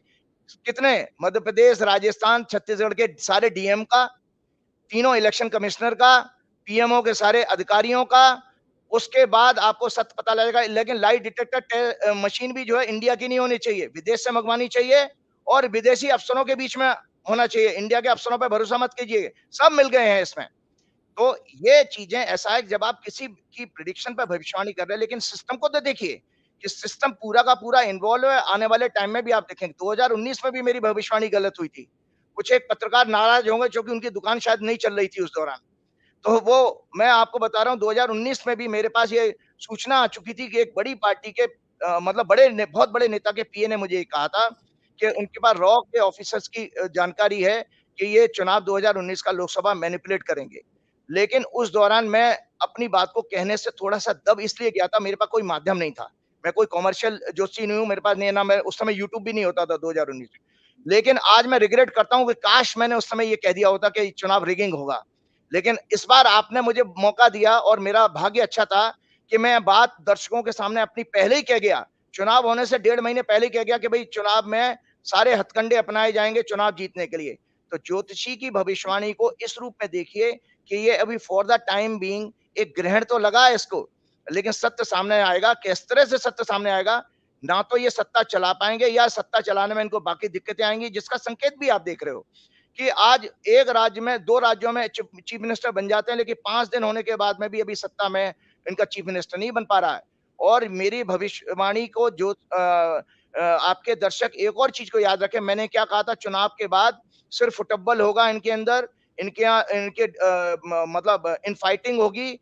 कितने, मध्य प्रदेश, राजस्थान, छत्तीसगढ़ के सारे डीएम का, तीनों इलेक्शन कमिश्नर का, पीएमओ के सारे अधिकारियों का। उसके बाद आपको सत्य पता लगेगा। लेकिन लाई डिटेक्टर मशीन भी जो है इंडिया की नहीं होनी चाहिए, विदेश से मंगवानी चाहिए, और विदेशी अफसरों के बीच में होना चाहिए। इंडिया के अफसरों पर भरोसा मत कीजिए, सब मिल गए हैं इसमें। तो ये चीजें ऐसा है, जब आप किसी की प्रिडिक्शन पर भविष्यवाणी कर रहे हैं, लेकिन सिस्टम को तो देखिए कि सिस्टम पूरा का पूरा इन्वॉल्व है। आने वाले टाइम में भी आप देखेंगे, 2019 में भी मेरी भविष्यवाणी गलत हुई थी। कुछ एक पत्रकार नाराज होंगे क्योंकि उनकी दुकान शायद नहीं चल रही थी उस दौरान। तो वो, मैं आपको बता रहा हूँ, 2019 में भी मेरे पास ये सूचना आ चुकी थी कि एक बड़ी पार्टी के मतलब बहुत बड़े नेता के पीए ने मुझे ये कहा था कि उनके पास रॉ के ऑफिसर्स की जानकारी है कि ये चुनाव 2019 का लोकसभा मैनिपुलेट करेंगे। लेकिन उस दौरान मैं अपनी बात को कहने से थोड़ा-सा दब इसलिए गया था, मेरे पास कोई माध्यम नहीं था। मैं कोई कमर्शियल ज्योतिषी नहीं हूँ, मेरे पास नहीं, ना मैं उस समय यूट्यूब भी नहीं होता था 2019 में। लेकिन आज मैं रिग्रेट करता हूँ कि काश मैंने उस समय ये कह दिया होता कि चुनाव रिगिंग होगा। लेकिन इस बार आपने मुझे मौका दिया और मेरा भाग्य अच्छा था कि मैं बात दर्शकों के सामने अपनी पहले ही कह गया। चुनाव होने से 1.5 महीने पहले ही कह गया कि भई चुनाव में सारे हथकंडे अपनाए जाएँगे चुनाव जीतने के लिए। तो ज्योतिषी की भविष्यवाणी को इस रूप में देखिए कि ये अभी फॉर द टाइम बीइंग एक ग्रहण तो लगा है इसको, लेकिन सत्य सामने आएगा। किस तरह से सत्य सामने आएगा, ना तो ये सत्ता चला पाएंगे या सत्ता चलाने में इनको बाकी दिक्कतें आएंगी, जिसका संकेत भी आप देख रहे हो कि आज एक राज्य में, 2 राज्यों में चीफ मिनिस्टर बन जाते हैं, लेकिन 5 दिन होने के बाद में भी अभी सत्ता में इनका चीफ मिनिस्टर नहीं बन पा रहा है। और मेरी भविष्यवाणी को जो आपके दर्शक एक और चीज को याद रखें, मैंने क्या कहा था, चुनाव के बाद सिर्फ फुटबॉल होगा इनके अंदर, इनके यहाँ इनके मतलब इनफाइटिंग होगी,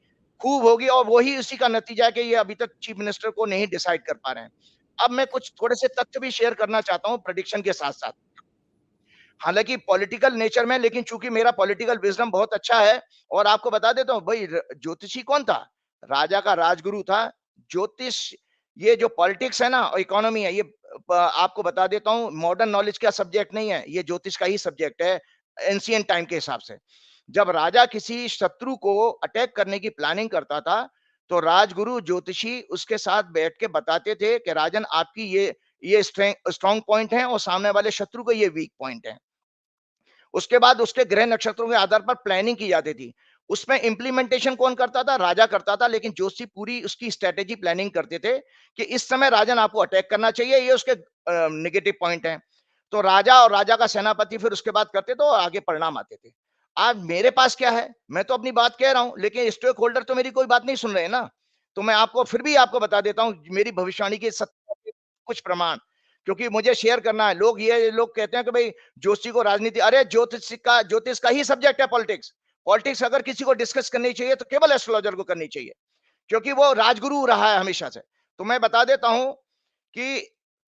खूब होगी, और वही उसी का नतीजा है कि ये अभी तक चीफ मिनिस्टर को नहीं डिसाइड कर पा रहे हैं। अब मैं कुछ थोड़े से तथ्य भी शेयर करना चाहता हूँ प्रेडिक्शन के साथ-साथ। हालाँकि पॉलिटिकल नेचर में, लेकिन चूँकि मेरा पॉलिटिकल विज़डम बहुत अच्छा है, और आपको बता देता हूँ भई, ज्योतिषी कौन था? राजा का राजगुरु था। ज्योतिष, ये जो पॉलिटिक्स है ना और इकोनॉमी है, ये आपको बता देता हूँ, मॉडर्न नॉलेज का सब्जेक्ट नहीं है, ये ज्योतिष का ही सब्जेक्ट है एंशिएंट टाइम के हिसाब से। जब राजा किसी शत्रु को अटैक करने की प्लानिंग करता था तो राजगुरु ज्योतिषी उसके साथ बैठ के बताते थे कि राजन आपकी ये स्ट्रॉन्ग पॉइंट है और सामने वाले शत्रु का ये वीक पॉइंट है। उसके बाद उसके ग्रह नक्षत्रों के आधार पर प्लानिंग की जाती थी। उसमें इंप्लीमेंटेशन कौन करता था? राजा करता था, लेकिन ज्योतिषी पूरी उसकी स्ट्रेटेजी प्लानिंग करते थे कि इस समय राजन आपको अटैक करना चाहिए, ये उसके नेगेटिव पॉइंट है। तो राजा और राजा का सेनापति फिर उसके बाद करते तो आगे परिणाम आते थे। आज मेरे पास क्या है, मैं तो अपनी बात कह रहा हूं, लेकिन स्टेक होल्डर तो मेरी कोई बात नहीं सुन रहे हैं ना। तो मैं आपको फिर भी आपको बता देता हूं मेरी भविष्यवाणी के सत्य के कुछ प्रमाण, क्योंकि मुझे शेयर करना है। लोग कहते हैं कि भाई ज्योतिषी को राजनीति, अरे ज्योतिष का ही सब्जेक्ट है पॉलिटिक्स। पॉलिटिक्स अगर किसी को डिस्कस करनी चाहिए तो केवल एस्ट्रोलॉजर को करनी चाहिए, क्योंकि वो राजगुरु रहा है हमेशा से। तो मैं बता देता हूं कि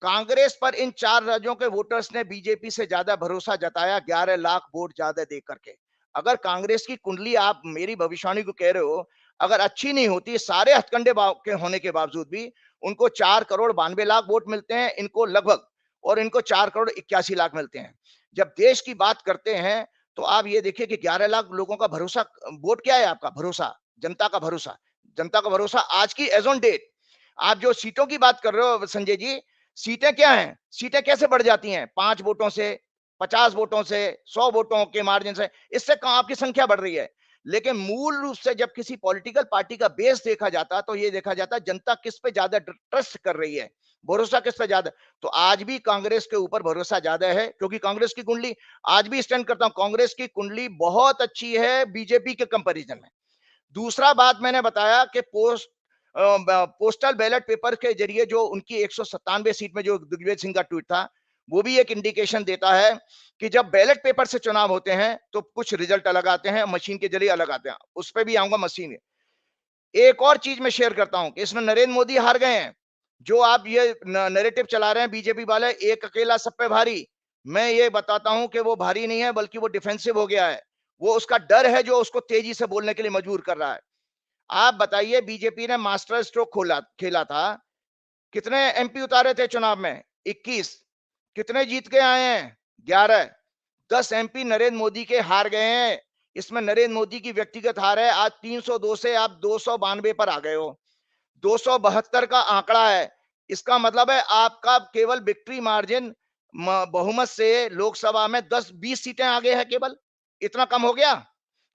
कांग्रेस पर इन 4 राज्यों के वोटर्स ने बीजेपी से ज्यादा भरोसा जताया 11 लाख वोट ज्यादा दे करके। अगर कांग्रेस की कुंडली, आप मेरी भविष्यवाणी को कह रहे हो, अगर अच्छी नहीं होती, सारे हथकंडे के होने के बावजूद भी उनको 4 करोड़ 92 लाख वोट मिलते हैं, इनको लगभग, और इनको 4 करोड़ 81 लाख मिलते हैं। जब देश की बात करते हैं तो आप ये देखिए कि 11 लाख लोगों का भरोसा, वोट क्या है आपका भरोसा? जनता का भरोसा। जनता का भरोसा आज की एज ऑन डेट। आप जो सीटों की बात कर रहे हो संजय जी, सीटें क्या हैं? सीटें कैसे बढ़ जाती हैं? 5 वोटों से, 50 वोटों से, 100 वोटों के मार्जिन से, इससे आपकी संख्या बढ़ रही है। लेकिन मूल रूप से जब किसी पॉलिटिकल पार्टी का बेस देखा जाता तो ये देखा जाता जनता किस पे ज्यादा ट्रस्ट कर रही है, भरोसा किस पे ज्यादा। तो आज भी कांग्रेस के ऊपर भरोसा ज्यादा है, क्योंकि कांग्रेस की कुंडली, आज भी स्टैंड करता हूं, कांग्रेस की कुंडली बहुत अच्छी है बीजेपी के कंपैरिजन में। दूसरा बात मैंने बताया कि पोस्टल बैलेट पेपर के जरिए जो उनकी 197 सीट में जो दिग्विजय सिंह का ट्वीट था, वो भी एक इंडिकेशन देता है कि जब बैलेट पेपर से चुनाव होते हैं तो कुछ रिजल्ट अलग आते हैं, मशीन के जरिए अलग आते हैं। उस पर भी आऊंगा मशीन। एक और चीज मैं शेयर करता हूं कि इसमें नरेंद्र मोदी हार गए हैं। जो आप ये नैरेटिव चला रहे हैं बीजेपी वाले, एक अकेला सब पे भारी, मैं ये बताता हूं कि वो भारी नहीं है, बल्कि वो डिफेंसिव हो गया है। वो उसका डर है जो उसको तेजी से बोलने के लिए मजबूर कर रहा है। आप बताइए, बीजेपी ने मास्टर स्ट्रोक खेला था, कितने एमपी उतारे थे चुनाव में? 21। कितने जीत के आए हैं? 11। 10 एमपी नरेंद्र मोदी के हार गए हैं। इसमें नरेंद्र मोदी की व्यक्तिगत हार है। आज 302 से आप 292 पर आ गए हो। 272 का आंकड़ा है। इसका मतलब है आपका केवल विक्ट्री मार्जिन बहुमत से लोकसभा में 10-20 सीटें आगे है केवल। इतना कम हो गया?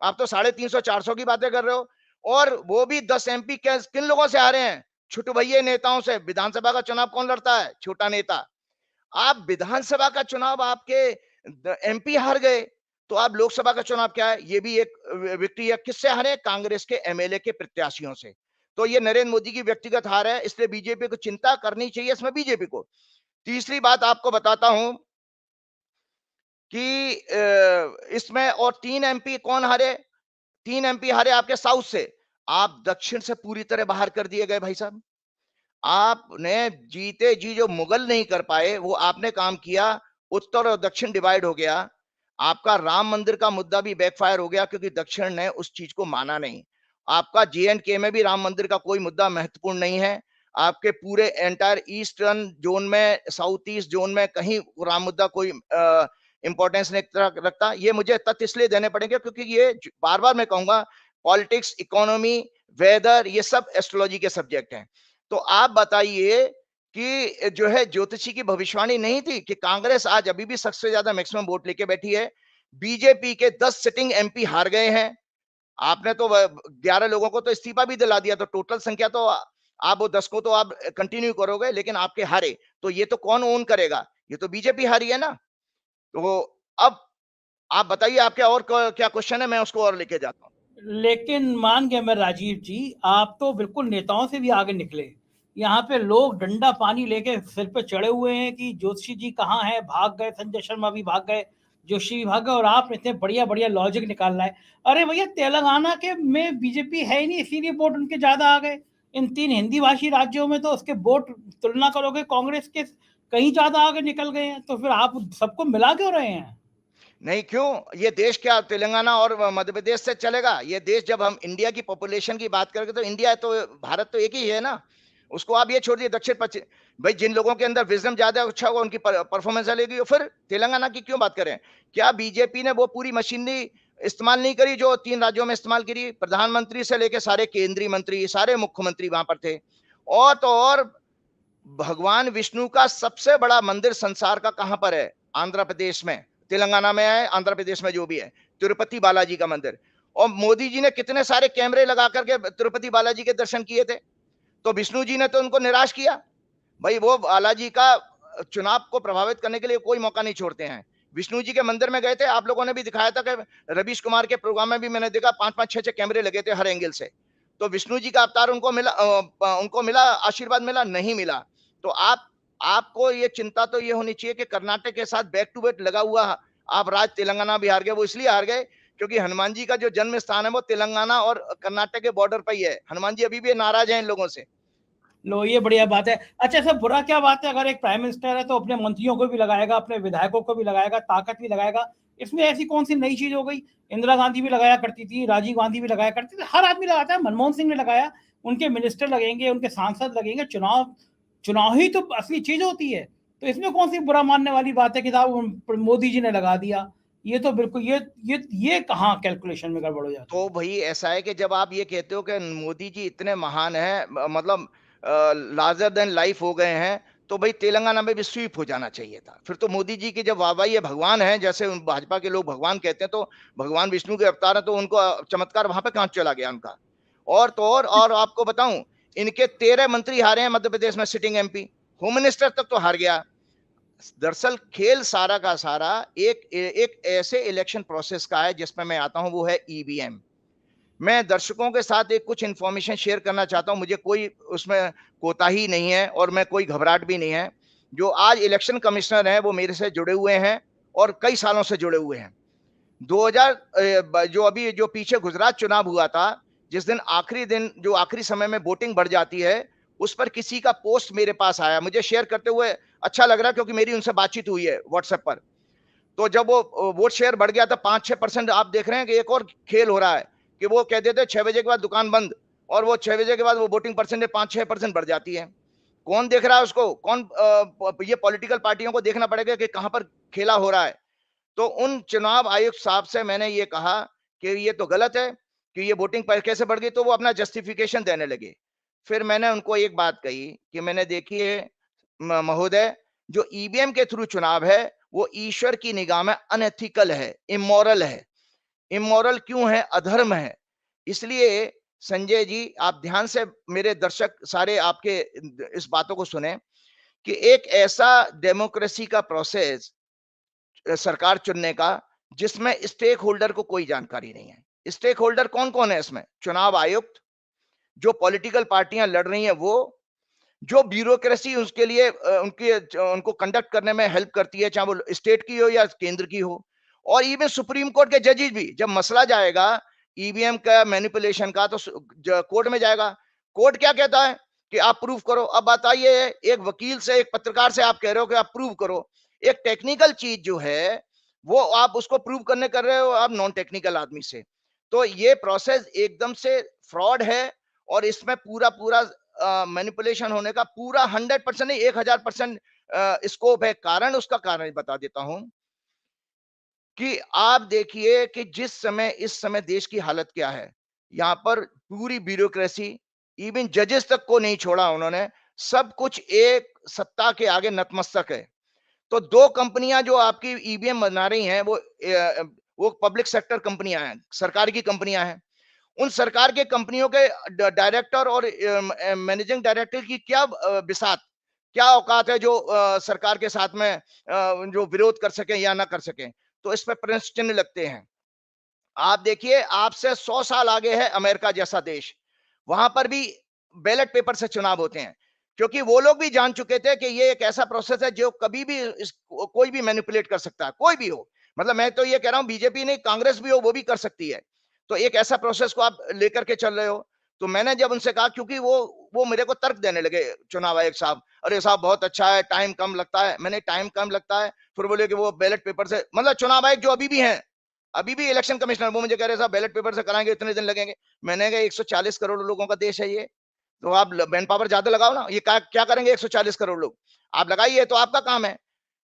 आप तो 350 400 की बातें कर रहे हो, और वो भी 10 एमपी किन लोगों से हारे हैं? छोटे भैया नेताओं से। विधानसभा का चुनाव कौन लड़ता है? छोटा नेता। आप विधानसभा का चुनाव आपके एमपी हार गए, तो आप लोकसभा का चुनाव क्या है? ये भी एक विक्ट्री है। किससे हारे? कांग्रेस के एमएलए के प्रत्याशियों से। तो ये नरेंद्र मोदी की व्यक्तिगत हार है, इसलिए बीजेपी को चिंता करनी चाहिए इसमें बीजेपी को। तीसरी बात आपको बताता हूं कि इसमें और 3 एमपी कौन हारे? 3 एमपी हारे आपके साउथ से। आप दक्षिण से पूरी तरह बाहर कर दिए गए भाई साहब। आपने जीते जी जो मुगल नहीं कर पाए वो आपने काम किया। उत्तर और दक्षिण डिवाइड हो गया। आपका राम मंदिर का मुद्दा भी बैकफायर हो गया, क्योंकि दक्षिण ने उस चीज को माना नहीं। आपका जे-एंड-के में भी राम मंदिर का कोई मुद्दा महत्वपूर्ण नहीं है। आपके पूरे एंटायर ईस्टर्न जोन में, साउथ ईस्ट जोन में कहीं राम मुद्दा कोई इंपॉर्टेंस नहीं रखता। ये मुझे तथ्य इसलिए देने पड़ेंगे क्योंकि ये बार बार मैं कहूंगा, पॉलिटिक्स, इकोनॉमी, वेदर, ये सब एस्ट्रोलॉजी के सब्जेक्ट हैं। तो आप बताइए कि जो है ज्योतिषी की भविष्यवाणी नहीं थी कि कांग्रेस आज अभी भी सबसे ज्यादा मैक्सिमम वोट लेके बैठी है। बीजेपी के 10 सिटिंग एमपी हार गए हैं। आपने तो 11 लोगों को तो इस्तीफा भी दिला दिया, तो टोटल संख्या तो आप वो 10 को तो आप कंटिन्यू करोगे, लेकिन आपके हारे तो ये तो कौन ओन करेगा? ये तो बीजेपी हारी है ना। तो अब आप बताइए, आपके और क्या क्वेश्चन है, मैं उसको और लेके जाता हूँ। लेकिन मान गया मैं राजीव जी, आप तो बिल्कुल नेताओं से भी आगे निकले। यहाँ पे लोग डंडा पानी लेके सिर पे चढ़े हुए हैं कि जोशी जी कहाँ हैं, भाग गए, संजय शर्मा भी भाग गए, जोशी भी भाग गए, और आप इतने बढ़िया बढ़िया लॉजिक निकाल रहे हैं। अरे भैया, तेलंगाना के में बीजेपी है ही नहीं, इसीलिए वोट उनके ज्यादा आ गए। इन 3 हिंदी भाषी राज्यों में तो उसके वोट तुलना करोगे कांग्रेस के कहीं ज्यादा आगे निकल गए हैं, तो फिर आप सबको मिला क्यों रहे हैं? नहीं, क्यों? ये देश क्या तेलंगाना और मध्य प्रदेश से चलेगा? ये देश, जब हम इंडिया की पॉपुलेशन की बात करेंगे तो इंडिया तो, भारत तो एक ही है ना। उसको आप ये छोड़ दिए दक्षिण पश्चिम। भाई, जिन लोगों के अंदर विजडम ज्यादा अच्छा होगा उनकी परफॉर्मेंस चलेगी। फिर तेलंगाना की क्यों बात करें? क्या बीजेपी ने वो पूरी मशीनरी इस्तेमाल नहीं करी जो 3 राज्यों में इस्तेमाल करी। प्रधानमंत्री से लेके सारे केंद्रीय मंत्री, सारे मुख्यमंत्री वहां पर थे। और तो और भगवान विष्णु का सबसे बड़ा मंदिर संसार का कहां पर है? आंध्र प्रदेश में, तेलंगाना में है, आंध्र प्रदेश में जो भी है, तिरुपति बालाजी का मंदिर। और मोदी जी ने कितने सारे कैमरे लगा करके तिरुपति बालाजी के दर्शन किए थे, तो विष्णु जी ने तो उनको निराश किया। भाई वो बालाजी का चुनाव को प्रभावित करने के लिए कोई मौका नहीं छोड़ते हैं। विष्णु जी के मंदिर में गए थे, आप लोगों ने भी दिखाया था कि रवीश कुमार के प्रोग्राम में भी मैंने देखा 5-5 6-6 कैमरे लगे थे हर एंगल से। तो विष्णु जी का अवतार उनको मिला आशीर्वाद मिला? नहीं मिला। तो आपको ये चिंता तो ये होनी चाहिए कि कर्नाटक के साथ बैक टू बैक लगा हुआ आप राज तेलंगाना भी हार गए। वो इसलिए हार गए क्योंकि हनुमान जी का जो जन्म स्थान है वो तेलंगाना और कर्नाटक के बॉर्डर पर ही है। हनुमान जी अभी भी नाराज हैं इन लोगों से। लो, ये बढ़िया बात है। अच्छा, सब बुरा क्या बात है? अगर एक प्राइम मिनिस्टर है तो अपने मंत्रियों को भी लगाएगा, अपने विधायकों को भी लगाएगा, ताकत भी लगाएगा। इसमें ऐसी कौन सी नई चीज हो गई? इंदिरा गांधी भी लगाया करती थी, राजीव गांधी भी लगाया करती थी, हर आदमी लगाता है। मनमोहन सिंह ने लगाया, उनके मिनिस्टर लगेंगे, उनके सांसद लगेंगे। चुनाव ही तो असली चीज होती है। तो इसमें कौन सी बुरा मानने वाली बात है कि साहब मोदी जी ने लगा दिया? ये तो बिल्कुल ये कहाँ कैलकुलेशन में गड़बड़ हो जाती तो भाई ऐसा है कि जब आप ये कहते हो कि मोदी जी इतने महान हैं, मतलब लार्जर देन लाइफ हो गए हैं, तो भाई तेलंगाना में भी स्वीप हो जाना चाहिए था। फिर तो मोदी जी की जब वाहवाही है, भगवान है, जैसे भाजपा के लोग भगवान कहते हैं, तो भगवान विष्णु के अवतार है, तो उनको चमत्कार वहां पे कहां चला गया उनका। और तो और आपको बताऊं, इनके 13 मंत्री हारे हैं मध्य प्रदेश में, सिटिंग एमपी। होम मिनिस्टर तक तो हार गया। दरअसल खेल सारा का सारा एक ऐसे इलेक्शन प्रोसेस का है जिसमें मैं आता हूं, वो है ईवीएम। मैं दर्शकों के साथ एक कुछ इंफॉर्मेशन शेयर करना चाहता हूं, मुझे कोई उसमें कोताही नहीं है और मैं कोई घबराहट भी नहीं है। जो आज इलेक्शन कमिश्नर हैं वो मेरे से जुड़े हुए हैं और कई सालों से जुड़े हुए हैं। 2000 जो अभी जो पीछे गुजरात चुनाव हुआ था, जिस दिन आखिरी दिन जो आखिरी समय में वोटिंग बढ़ जाती है, उस पर किसी का पोस्ट मेरे पास आया, मुझे शेयर करते हुए अच्छा लग रहा है क्योंकि मेरी उनसे बातचीत हुई है व्हाट्सएप पर। तो जब वो वोट शेयर बढ़ गया था 5-6%, आप देख रहे हैं कि एक और खेल हो रहा है कि वो कह देते 6 बजे के बाद दुकान बंद, और वो 6 बजे के बाद वो वोटिंग परसेंटेज 5-6% बढ़ जाती है। कौन देख रहा है उसको? कौन ये पॉलिटिकल पार्टियों को देखना पड़ेगा कि कहां पर खेला हो रहा है। तो उन चुनाव आयुक्त साहब से मैंने ये कहा कि ये तो गलत है कि ये वोटिंग पर कैसे बढ़ गई, तो वो अपना जस्टिफिकेशन देने लगे। फिर मैंने उनको एक बात कही कि मैंने देखिए महोदय, जो ईवीएम के थ्रू चुनाव है वो ईश्वर की निगाह में अनएथिकल है, इमोरल है। इमोरल क्यों है? अधर्म है। इसलिए संजय जी, आप ध्यान से, मेरे दर्शक सारे आपके इस बातों को सुने कि एक ऐसा डेमोक्रेसी का प्रोसेस सरकार चुनने का जिसमें स्टेक होल्डर को कोई जानकारी नहीं है। स्टेक होल्डर कौन कौन है इसमें? चुनाव आयुक्त, जो पॉलिटिकल पार्टियां लड़ रही हैं वो, जो ब्यूरोक्रेसी उसके लिए उनको कंडक्ट करने में हेल्प करती है, चाहे वो स्टेट की हो या केंद्र की हो, और इवन सुप्रीम कोर्ट के जजेस भी। जब मसला जाएगा ईवीएम का मैनिपुलेशन का, तो कोर्ट में जाएगा। कोर्ट क्या कहता है कि आप प्रूव करो। अब बताइए, एक वकील से, एक पत्रकार से आप कह रहे हो कि आप प्रूव करो। एक टेक्निकल चीज जो है वो आप उसको प्रूव करने कर रहे हो आप नॉन टेक्निकल आदमी से। तो ये प्रोसेस एकदम से फ्रॉड है, और इसमें पूरा पूरा मैनिपुलेशन होने का पूरा 100% नहीं, 1000% स्कोप है। कारण, उसका कारण बता देता हूं कि आप देखिए कि जिस समय इस समय देश की हालत क्या है, यहां पर पूरी ब्यूरोक्रेसी, इवन जजेस तक को नहीं छोड़ा उन्होंने। सब कुछ एक सत्ता के आगे नतमस्तक है। तो 2 कंपनियां जो आपकी ईवीएम बना रही हैं वो पब्लिक सेक्टर कंपनियां हैं, सरकार की कंपनियां हैं। उन सरकार के कंपनियों के डायरेक्टर और मैनेजिंग डायरेक्टर की क्या बिसात, क्या औकात है जो सरकार के साथ में जो विरोध कर सके या ना कर सके। तो इस पर प्रश्न चिन्ह लगते हैं। आप देखिए, आपसे 100 साल आगे है अमेरिका जैसा देश। वहां पर भी बैलेट पेपर से चुनाव होते हैं, क्योंकि वो लोग भी जान चुके थे कि ये एक ऐसा प्रोसेस है जो कभी भी कोई भी मैनिपुलेट कर सकता है, कोई भी हो। मतलब मैं तो ये कह रहा हूं, बीजेपी नहीं, कांग्रेस भी हो, वो भी कर सकती है। तो एक ऐसा प्रोसेस को आप लेकर के चल रहे हो। तो मैंने जब उनसे कहा, क्योंकि वो मेरे को तर्क देने लगे चुनाव आयोग साहब, अरे साहब बहुत अच्छा है, टाइम कम लगता है। मैंने टाइम कम लगता है, फिर बोले कि वो बैलेट पेपर से, मतलब चुनाव आयोग जो अभी भी है, अभी भी इलेक्शन कमिश्नर, वो मुझे कह रहे साहब बैलेट पेपर से कराएंगे इतने दिन लगेंगे। मैंने कहा 140 करोड़ लोगों का देश है ये, तो आप मैन पावर ज्यादा लगाओ ना। ये क्या क्या करेंगे 140 करोड़ लोग? आप लगाइए, तो आपका काम है।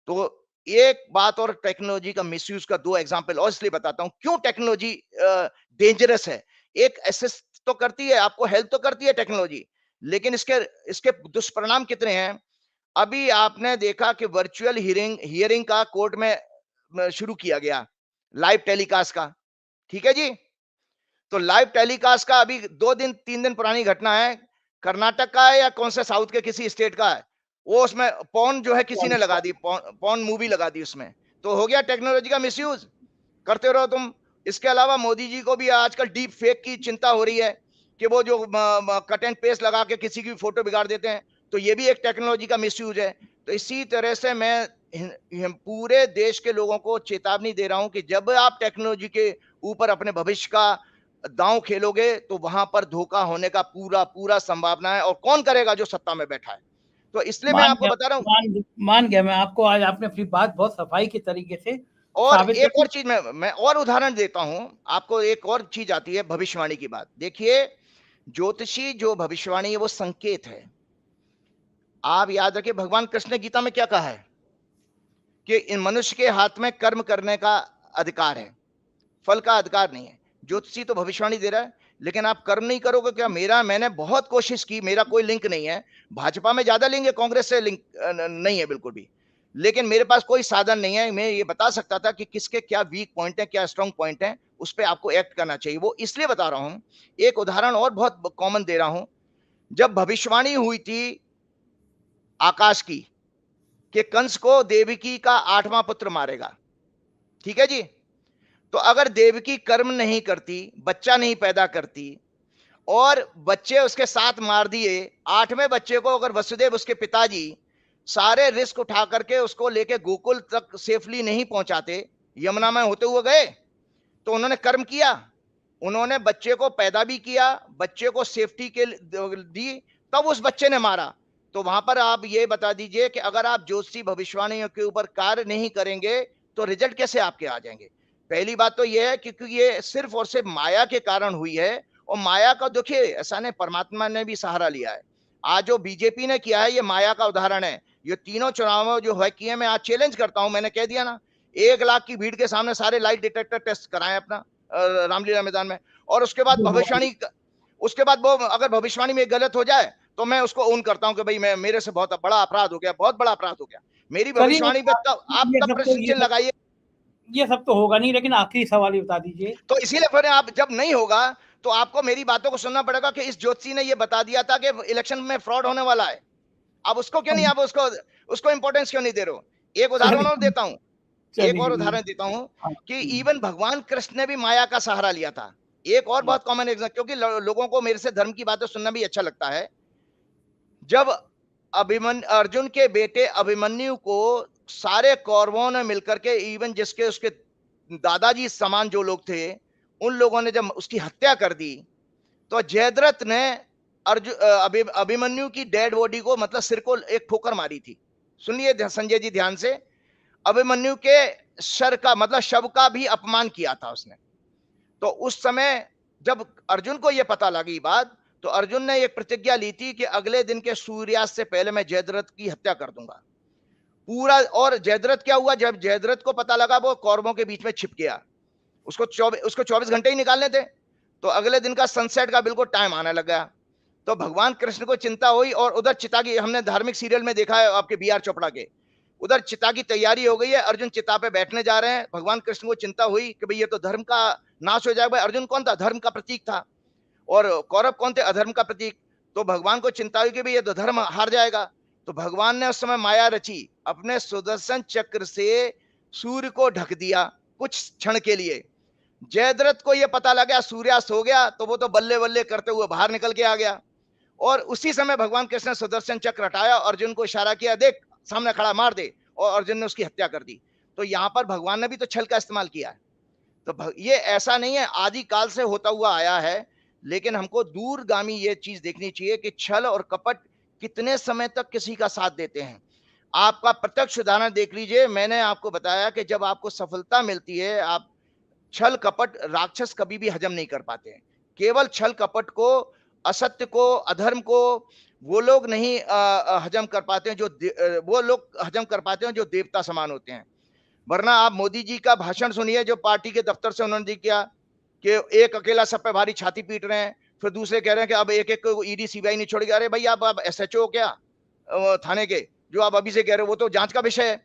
तो एक बात और टेक्नोलॉजी का मिसयूज का दो एग्जांपल और इसलिए बताता हूं क्यों टेक्नोलॉजी डेंजरस है। एक असिस्ट तो करती है, आपको हेल्प तो करती है टेक्नोलॉजी, लेकिन इसके इसके दुष्परिणाम कितने हैं। अभी आपने देखा कि वर्चुअल हियरिंग हियरिंग का कोर्ट में शुरू किया गया, लाइव टेलीकास्ट का, ठीक है जी। तो लाइव टेलीकास्ट का अभी 2 दिन 3 दिन पुरानी घटना है, कर्नाटक का है या कौन से साउथ के किसी स्टेट का है, वो उसमें पॉर्न जो है किसी ने लगा दी, पॉर्न मूवी लगा दी उसमें। तो हो गया टेक्नोलॉजी का मिसयूज, करते रहो तुम। इसके अलावा मोदी जी को भी आजकल डीप फेक की चिंता हो रही है कि वो जो कट एंड पेस्ट लगा के किसी की फोटो बिगाड़ देते हैं, तो ये भी एक टेक्नोलॉजी का मिसयूज है। तो इसी तरह से मैं पूरे देश के लोगों को चेतावनी दे रहा हूं कि जब आप टेक्नोलॉजी के ऊपर अपने भविष्य का दांव खेलोगे तो वहां पर धोखा होने का पूरा पूरा संभावना है, और कौन करेगा जो सत्ता में बैठा है। तो इसलिए मैं मान आपको गया, बता रहा हूं। मान गया मैं आपको। आज आपने अपनी बात बहुत सफाई के तरीके से और साबित एक देखिए। और चीज मैं और उदाहरण देता हूं आपको, एक और चीज आती है भविष्यवाणी की बात। देखिए, ज्योतिषी जो भविष्यवाणी है वो संकेत है। आप याद रखिए, भगवान कृष्ण ने गीता में क्या कहा है कि इन मनुष्य के हाथ में कर्म करने का अधिकार है, फल का अधिकार नहीं है। ज्योतिषी तो भविष्यवाणी दे रहा है, लेकिन आप कर्म नहीं करोगे क्या। मैंने बहुत कोशिश की, मेरा कोई लिंक नहीं है भाजपा में, ज्यादा लिंक है, कांग्रेस से लिंक नहीं है बिल्कुल भी, लेकिन मेरे पास कोई साधन नहीं है। मैं ये बता सकता था कि किसके क्या वीक पॉइंट है, क्या स्ट्रांग पॉइंट है, उस पर आपको एक्ट करना चाहिए। वो इसलिए बता रहा हूं, एक उदाहरण और बहुत कॉमन दे रहा हूं। जब भविष्यवाणी हुई थी आकाश की कि कंस को देवकी का 8वां पुत्र मारेगा, ठीक है जी। तो अगर देवकी कर्म नहीं करती, बच्चा नहीं पैदा करती, और बच्चे उसके साथ मार दिए, 8वें बच्चे को अगर वसुदेव उसके पिताजी सारे रिस्क उठा करके उसको लेके गोकुल तक सेफली नहीं पहुंचाते, यमुना में होते हुए गए, तो उन्होंने कर्म किया। उन्होंने बच्चे को पैदा भी किया, बच्चे को सेफ्टी के दी, तब उस बच्चे ने मारा। तो वहां पर आप ये बता दीजिए कि अगर आप ज्योतिषी भविष्यवाणियों के ऊपर कार्य नहीं करेंगे तो रिजल्ट कैसे आपके आ जाएंगे। पहली बात तो ये है क्योंकि ये सिर्फ और सिर्फ माया के कारण हुई है, और माया का देखिए ऐसा नहीं, परमात्मा ने भी सहारा लिया है। आज जो बीजेपी ने किया है ये माया का उदाहरण है। ये तीनों चुनाव जो है किए, मैं आज चैलेंज करता हूं, मैंने कह दिया ना, 1 लाख की भीड़ के सामने सारे लाइट डिटेक्टर टेस्ट कराएं अपना रामलीला मैदान में, और उसके बाद भविष्यवाणी, उसके बाद वो अगर भविष्यवाणी में गलत हो जाए तो मैं उसको ओन करता हूं कि भाई मैं, मेरे से बहुत बड़ा अपराध हो गया, बहुत बड़ा अपराध हो गया मेरी चलिए, भविष्यवाणी पे, तब आप ये तब सब तो प्रश्न चिन्ह लगाइए। ये सब तो होगा नहीं, लेकिन आखिरी सवाल ही बता दीजिए। तो इसीलिए फिर आप जब नहीं होगा तो आपको मेरी बातों को सुनना पड़ेगा कि इस ज्योतिषी ने ये बता दिया था कि इलेक्शन में फ्रॉड होने वाला है। अब उसको क्यों नहीं, आप उसको इंपॉर्टेंस क्यों नहीं दे रहे हो। एक उदाहरण और चलिए, देता हूं, एक और चलिए। उदाहरण देता हूं हाँ, कि इवन भगवान कृष्ण ने भी माया का सहारा लिया था। एक और बहुत कॉमन एग्जाम्पल, क्योंकि लोगों को मेरे से धर्म की बातें सुनना भी अच्छा लगता है। जब अर्जुन के बेटे अभिमन्यु को सारे कौरवों ने मिलकर के, इवन जिसके उसके दादाजी समान जो लोग थे, उन लोगों ने जब उसकी हत्या कर दी, तो जयद्रथ ने अभिमन्यु की डेड बॉडी को, मतलब सिर को एक ठोकर मारी थी। सुनिए संजय जी ध्यान से, अभिमन्यु के सर का मतलब शव का भी अपमान किया था उसने। तो उस समय जब अर्जुन को यह पता लगी बात, तो अर्जुन ने एक प्रतिज्ञा ली थी कि अगले दिन के सूर्यास्त से पहले मैं जयद्रथ की हत्या कर दूंगा पूरा। और जयद्रथ क्या हुआ, जब जयद्रथ को पता लगा वो कौरवों के बीच में छिप गया, उसको 24 घंटे ही निकालने थे, तो अगले दिन का सनसेट का बिल्कुल टाइम आने लग गया। तो भगवान कृष्ण को चिंता हुई, और उधर चिता की, हमने धार्मिक सीरियल में देखा है आपके बी आर चोपड़ा के, उधर चिता की तैयारी हो गई है, अर्जुन चिता पे बैठने जा रहे हैं। भगवान कृष्ण को चिंता हुई कि भाई ये तो धर्म का नाश हो जाएगा। अर्जुन कौन था, धर्म का प्रतीक था, और कौरव कौन थे, अधर्म का प्रतीक। तो भगवान को चिंता हुई कि भाई ये तो धर्म हार जाएगा। तो भगवान ने उस समय माया रची, अपने सुदर्शन चक्र से सूर्य को ढक दिया कुछ क्षण के लिए। जयद्रथ को यह पता लगा सूर्यास्त हो गया, तो वो तो बल्ले बल्ले करते हुए बाहर निकल के आ गया, और उसी समय भगवान कृष्ण ने सुदर्शन चक्र हटाया, अर्जुन को इशारा किया, देख सामने खड़ा, मार दे, और अर्जुन ने उसकी हत्या कर दी। तो यहां पर भगवान ने भी तो छल का इस्तेमाल किया है। तो ये ऐसा नहीं है, आदि काल से होता हुआ आया है, लेकिन हमको दूरगामी ये चीज देखनी चाहिए कि छल और कपट कितने समय तक किसी का साथ देते हैं। आपका प्रत्यक्ष उदाहरण देख लीजिए, मैंने आपको बताया कि जब आपको सफलता मिलती है, आप छल कपट, राक्षस कभी भी हजम नहीं कर पाते हैं। केवल छल कपट को, असत्य को, अधर्म को वो लोग नहीं हजम कर पाते हैं, वो लोग हजम कर पाते हैं जो देवता समान होते हैं। वरना आप मोदी जी का भाषण सुनिए जो पार्टी के दफ्तर से उन्होंने किया कि एक अकेला सब पे भारी छाती पीट रहे हैं, फिर दूसरे कह रहे हैं कि अब एक एक को ईडी सीबीआई नहीं छोड़ेगी। अरे भाई आप एसएचओ क्या थाने के, जो आप अभी से कह रहे हो वो तो जांच का विषय है।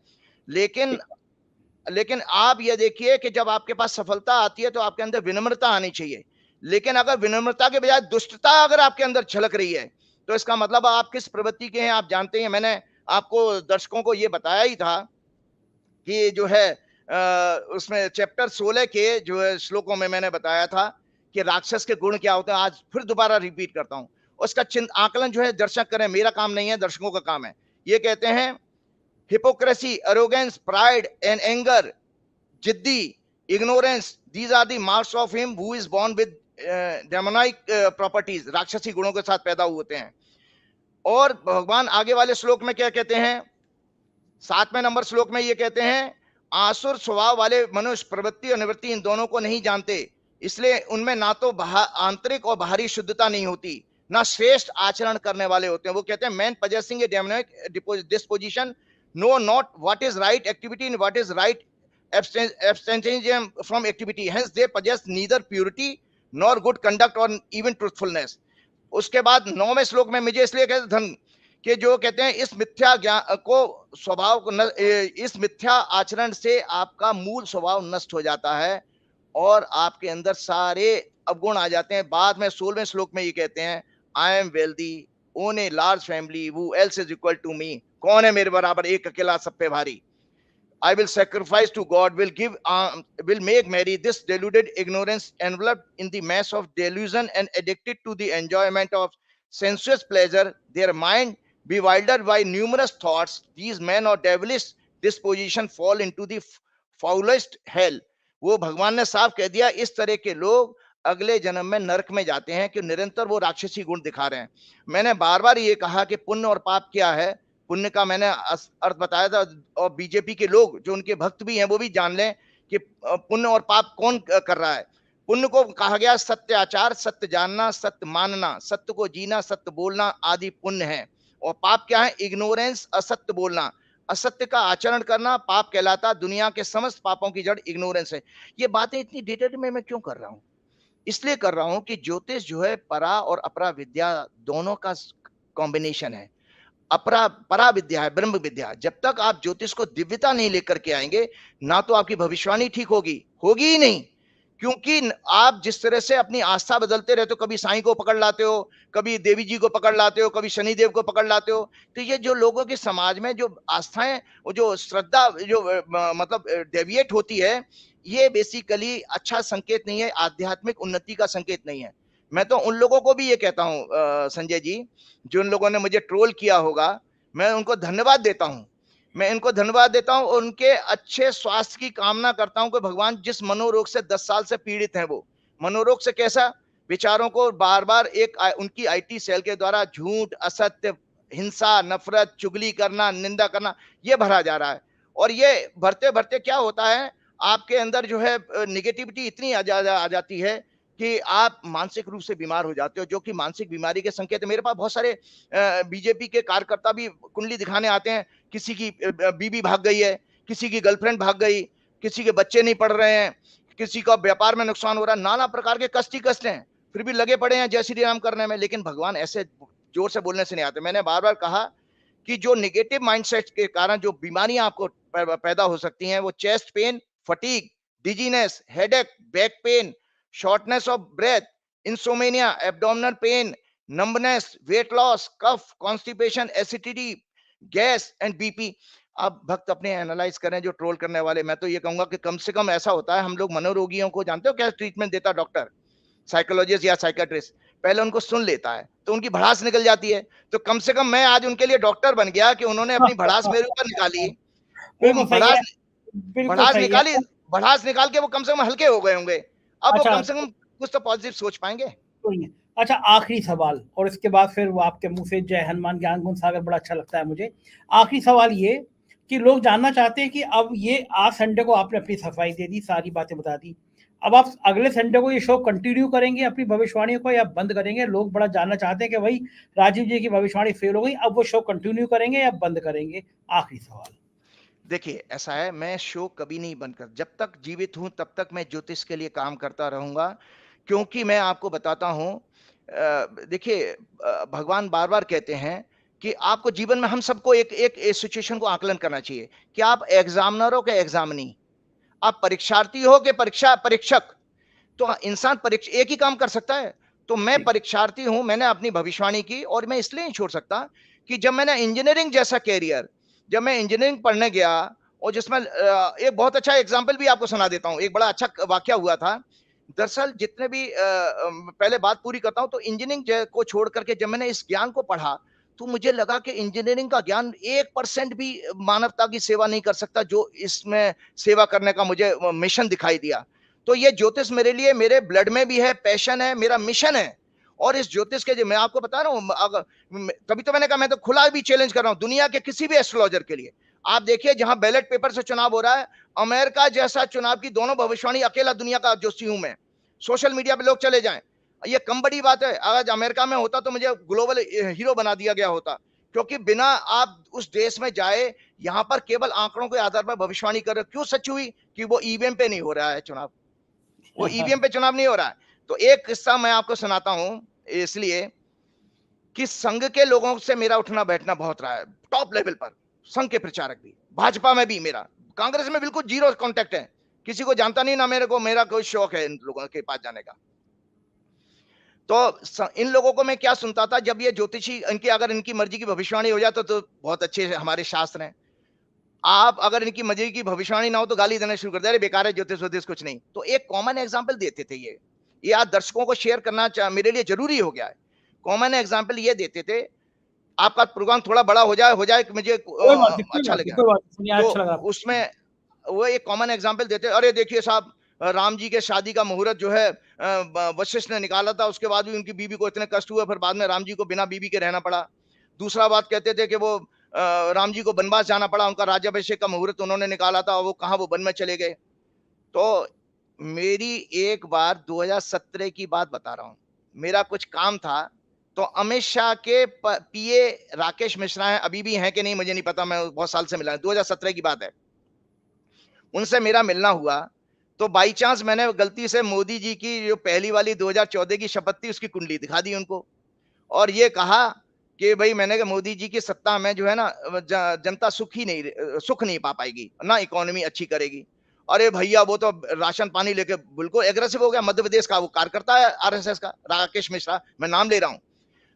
लेकिन आप ये देखिए कि जब आपके पास सफलता आती है तो आपके अंदर विनम्रता आनी चाहिए, लेकिन अगर विनम्रता के बजाय दुष्टता अगर आपके अंदर झलक रही है तो इसका मतलब आप किस प्रवृत्ति के हैं आप जानते हैं। मैंने आपको दर्शकों को ये बताया ही था कि जो है उसमें चैप्टर 16 के जो है श्लोकों में मैंने बताया था कि राक्षस के गुण क्या होते हैं। आज फिर दोबारा रिपीट करता हूं, उसका आकलन जो है दर्शक करें, मेरा काम नहीं है, दर्शकों का काम है। ये कहते हैं hypocrisy, arrogance, pride and anger, जिद्दी, ignorance, these are the marks of him who is born with demonic properties, राक्षसी गुणों के साथ पैदा होते हैं। और भगवान आगे वाले श्लोक में क्या कहते हैं, 7वें नंबर श्लोक में ये कहते हैं आसुर स्वभाव वाले मनुष्य प्रवृत्ति और निवृत्ति इन दोनों को नहीं जानते, इसलिए उनमें ना तो आंतरिक और बाहरी शुद्धता नहीं होती, ना श्रेष्ठ आचरण करने वाले होते हैं। वो कहते हैं man possessing a demonic disposition know not what is right activity in what is right abstention from activity, hence they possess neither purity nor good conduct or even truthfulness। उसके बाद 9वें श्लोक में मुझे इसलिए कहते धन कि जो कहते हैं इस मिथ्या ज्ञान को स्वभाव को इस मिथ्या आचरण से आपका मूल स्वभाव नष्ट हो जाता है और आपके अंदर सारे अवगुण आ जाते हैं। बाद में 16वें श्लोक में ये कहते हैं I am wealthy, own a large family, who else is equal to me, कौन है मेरे बराबर, एक अकेला सब पे भारी। I will sacrifice to God, will make merry this deluded ignorance, enveloped in the mass of delusion and addicted to the enjoyment of sensuous pleasure, their mind bewildered by numerous thoughts, these men of devilish disposition fall into the foulest hell। वो भगवान ने साफ कह दिया इस तरह के लोग अगले जन्म में नरक में जाते हैं कि निरंतर वो राक्षसी गुण दिखा रहे हैं। मैंने बार बार ये कहा कि पुण्य और पाप क्या है, पुण्य का मैंने अर्थ बताया था, और बीजेपी के लोग जो उनके भक्त भी हैं वो भी जान लें कि पुण्य और पाप कौन कर रहा है। पुण्य को कहा गया सत्य आचार, सत्य जानना, सत्य मानना, सत्य को जीना, सत्य बोलना आदि पुण्य है। और पाप क्या है, इग्नोरेंस, असत्य बोलना, असत्य का आचरण करना पाप कहलाता। दुनिया के समस्त पापों की जड़ इग्नोरेंस है। ये बातें इतनी डिटेल में मैं क्यों कर रहा हूं, इसलिए कर रहा हूं कि ज्योतिष जो है परा और अपरा विद्या दोनों का कॉम्बिनेशन है। परा विद्या है, ब्रह्म विद्या। जब तक आप ज्योतिष को दिव्यता नहीं लेकर के आएंगे ना तो आपकी भविष्यवाणी ठीक होगी ही नहीं, क्योंकि आप जिस तरह से अपनी आस्था बदलते रहते हो, कभी साईं को पकड़ लाते हो, कभी देवी जी को पकड़ लाते हो, कभी शनिदेव को पकड़ लाते हो, तो ये जो लोगों के समाज में जो आस्थाएं, जो श्रद्धा जो मतलब डेविएट होती है, ये बेसिकली अच्छा संकेत नहीं है, आध्यात्मिक उन्नति का संकेत नहीं है। मैं तो उन लोगों को भी ये कहता हूं संजय जी, जो उन लोगों ने मुझे ट्रोल किया होगा, मैं उनको धन्यवाद देता हूं, मैं इनको धन्यवाद देता हूं, उनके अच्छे स्वास्थ्य की कामना करता हूं कि भगवान जिस मनोरोग से 10 साल से पीड़ित हैं, वो मनोरोग से कैसा, विचारों को बार बार उनकी आईटी सेल के द्वारा झूठ, असत्य, हिंसा, नफरत, चुगली करना, निंदा करना, ये भरा जा रहा है। और ये भरते भरते क्या होता है, आपके अंदर जो है निगेटिविटी इतनी आ जाती है कि आप मानसिक रूप से बीमार हो जाते हो, जो कि मानसिक बीमारी के संकेत है। मेरे पास बहुत सारे बीजेपी के कार्यकर्ता भी कुंडली दिखाने आते हैं, किसी की बीवी भाग गई है, किसी की गर्लफ्रेंड भाग गई, किसी के बच्चे नहीं पढ़ रहे हैं, किसी का व्यापार में नुकसान हो रहा है, नाना प्रकार के कष्ट हैं, फिर भी लगे पड़े हैं जय श्री राम करने में। लेकिन भगवान ऐसे जोर से बोलने से नहीं आते। मैंने बार बार कहा कि जो निगेटिव माइंडसेट के कारण जो बीमारियां आपको पैदा हो सकती हैं, वो chest pain, fatigue, dizziness, headache, back pain, shortness of breath, insomnia, abdominal pain, numbness, weight loss, cough, constipation, acidity, gas and BP. अब भक्त अपने एनालाइज करें जो ट्रोल करने वाले। मैं तो ये कहूंगा कि कम से कम ऐसा होता है, हम लोग मनोरोगियों को जानते हो क्या ट्रीटमेंट देता डॉक्टर, साइकोलॉजिस्ट या साइकेट्रिस्ट, पहले उनको सुन लेता है तो उनकी भड़ास निकल जाती है। तो कम से कम मैं आज उनके लिए डॉक्टर बन गया कि उन्होंने अपनी भड़ास मेरे ऊपर निकाली, वो भड़ास निकाल के वो कम से कम हल्के हो गए होंगे। अब वो कम से कम कुछ तो पॉजिटिव सोच पाएंगे। अच्छा, आखिरी सवाल, और इसके बाद फिर वो आपके मुंह से जय हनुमान ज्ञान गुण सागर बड़ा अच्छा लगता है मुझे। आखिरी सवाल ये कि लोग जानना चाहते हैं कि अब ये आज संडे को आपने अपनी सफाई दे दी, सारी बातें बता दी, अब आप अगले संडे को ये शो कंटिन्यू करेंगे अपनी भविष्यवाणी को या बंद करेंगे? लोग बड़ा जानना चाहते हैं कि भाई राजीव जी की भविष्यवाणी फेल हो गई, अब वो शो कंटिन्यू करेंगे या बंद करेंगे? आखिरी सवाल। देखिए, ऐसा है, मैं शो कभी नहीं बंद कर, जब तक जीवित हूँ तब तक मैं ज्योतिष के लिए काम करता रहूँगा, क्योंकि मैं आपको बताता हूँ देखिए भगवान बार-बार कहते हैं कि आपको जीवन में हम सबको एक एक इस सिचुएशन को आकलन करना चाहिए कि आप एग्ज़ामिनर हो कि एग्ज़ामिनी, आप परीक्षार्थी हो कि परीक्षक। तो इंसान एक ही काम कर सकता है। तो मैं जी। परीक्षार्थी हूँ, मैंने अपनी भविष्यवाणी की और मैं इसलिए नहीं छोड़ सकता कि जब मैंने इंजीनियरिंग जैसा कैरियर, जब मैं इंजीनियरिंग पढ़ने गया और जिसमें एक बहुत अच्छा एग्जाम्पल भी आपको सुना देता हूँ। एक बड़ा अच्छा वाकया हुआ था। दरअसल जितने भी पहले बात पूरी करता हूँ, तो इंजीनियरिंग को छोड़ करके जब मैंने इस ज्ञान को पढ़ा, तो मुझे लगा कि इंजीनियरिंग का ज्ञान 1% भी मानवता की सेवा नहीं कर सकता, जो इसमें सेवा करने का मुझे मिशन दिखाई दिया। तो ये ज्योतिष मेरे लिए मेरे ब्लड में भी है, पैशन है, मेरा मिशन है। और इस ज्योतिष के जो मैं आपको बता रहा हूँ, अगर तभी तो मैंने कहा मैं तो खुला भी चैलेंज कर रहा हूँ दुनिया के किसी भी एस्ट्रोलॉजर के लिए। आप देखिए जहां बैलेट पेपर से चुनाव हो रहा है, अमेरिका जैसा चुनाव की दोनों भविष्यवाणी अकेला दुनिया का जोशी हूं मैं। सोशल मीडिया पे लोग चले जाएं, ये कम बड़ी बात है। आज अमेरिका में होता तो मुझे ग्लोबल हीरो बना दिया गया होता, क्योंकि बिना आप उस देश में जाए, यहां पर केवल आंकड़ों के आधार पर भविष्यवाणी कर रहे। क्यों सच हुई? कि वो ईवीएम पे नहीं हो रहा है चुनाव, वो ईवीएम पे चुनाव नहीं हो रहा है। तो एक किस्सा मैं आपको सुनाता हूं, इसलिए कि संघ के लोगों से मेरा उठना बैठना बहुत रहा है, टॉप लेवल पर। संघ के प्रचारक भी, भाजपा में भी मेरा, कांग्रेस में बिल्कुल जीरो कांटेक्ट है, किसी को जानता नहीं ना मेरे को, मेरा कोई शौक है इन लोगों के पास जाने का। तो इन लोगों को मैं क्या सुनता था, जब ये ज्योतिषी इनकी अगर इनकी मर्जी की भविष्यवाणी हो जाए तो बहुत अच्छे हमारे शास्त्र हैं। आप अगर इनकी मर्जी की भविष्यवाणी ना हो तो गाली देना शुरू कर दे, अरे बेकार है ज्योतिष वोतिष कुछ नहीं। तो एक कॉमन एग्जाम्पल देते थे ये आज दर्शकों को शेयर करना मेरे लिए जरूरी हो गया है। कॉमन एग्जाम्पल ये देते थे, आपका प्रोग्राम थोड़ा बड़ा हो जाए कि मुझे कोई बात नहीं, कोई अच्छा बात नहीं, लगे। कोई बात नहीं। सुनिए, तो अच्छा लगा आपको। उसमें वो एक कॉमन एग्जाम्पल देते, अरे देखिए साहब, राम जी के शादी का मुहूर्त जो है वशिष्ठ ने निकाला था, उसके बाद भी उनकी बीवी को इतने कष्ट हुए, फिर बाद में राम जी को बिना बीवी के रहना पड़ा। दूसरा बात कहते थे कि वो राम जी को वनवास जाना पड़ा, उनका राज्याभिषेक का मुहूर्त उन्होंने निकाला था, वो कहाँ वो वन में चले गए। तो मेरी एक बार 2017 की बात बता रहा हूँ, मेरा कुछ काम था, तो अमित शाह के पीए राकेश मिश्रा हैं, अभी भी हैं कि नहीं मुझे नहीं पता, मैं बहुत साल से मिला, 2017 की बात है। उनसे मेरा मिलना हुआ, तो बाई चांस मैंने गलती से मोदी जी की जो पहली वाली 2014 की शपथ थी उसकी कुंडली दिखा दी उनको, और ये कहा कि भाई मैंने कहा मोदी जी की सत्ता में जो है ना जनता सुख नहीं पा पाएगी ना, इकोनॉमी अच्छी करेगी। अरे भैया वो तो राशन पानी लेके बिल्कुल एग्रेसिव हो गया। मध्य प्रदेश का वो कार्यकर्ता है आरएसएस का, राकेश मिश्रा, मैं नाम ले रहा हूँ।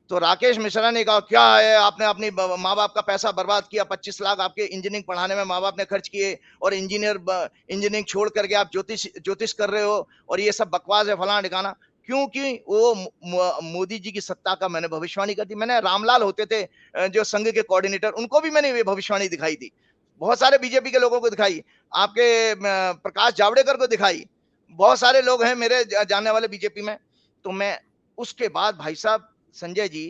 तो राकेश मिश्रा ने कहा क्या है, आपने अपनी माँ बाप का पैसा बर्बाद किया, 25 लाख आपके इंजीनियरिंग पढ़ाने में माँ बाप ने खर्च किए, और इंजीनियरिंग छोड़ करके आप ज्योतिष कर रहे हो, और ये सब बकवास है फलाना ठिकाना। क्योंकि वो मोदी जी की सत्ता का मैंने भविष्यवाणी कर दी। मैंने रामलाल होते थे जो संघ के कोऑर्डिनेटर, उनको भी मैंने ये भविष्यवाणी दिखाई थी, बहुत सारे बीजेपी के लोगों को दिखाई, आपके प्रकाश जावड़ेकर को दिखाई, बहुत सारे लोग हैं मेरे जानने वाले बीजेपी में। तो मैं उसके बाद भाई साहब संजय जी,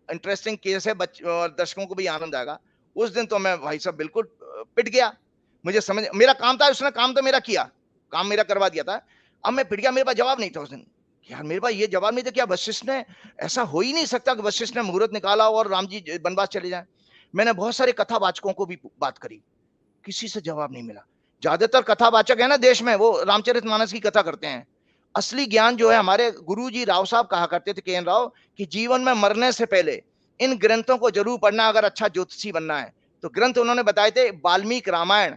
इंटरेस्टिंग केस है, और दर्शकों को भी आनंद आएगा। उस दिन तो मैं भाई साहब बिल्कुल पिट गया। मुझे समझ, मेरा काम था, उसने काम तो मेरा किया, काम मेरा करवा दिया था। अब मैं पिट गया, मेरे पास जवाब नहीं था उस दिन। यार मेरे पास ये जवाब नहीं था, क्या वशिष्ठ ने, ऐसा हो ही नहीं सकता कि वशिष्ठ ने मुहूर्त निकाला और राम जी वनवास चले जाए। मैंने बहुत सारे कथावाचकों को भी बात करी, किसी से जवाब नहीं मिला। ज्यादातर कथावाचक है ना देश में, वो रामचरितमानस की कथा करते हैं। असली ज्ञान जो है, हमारे गुरुजी राव साहब कहा करते थे, के.एन. राव, कि जीवन में मरने से पहले इन ग्रंथों को जरूर पढ़ना अगर अच्छा ज्योतिषी बनना है। तो ग्रंथ उन्होंने बताए थे, वाल्मीकि रामायण,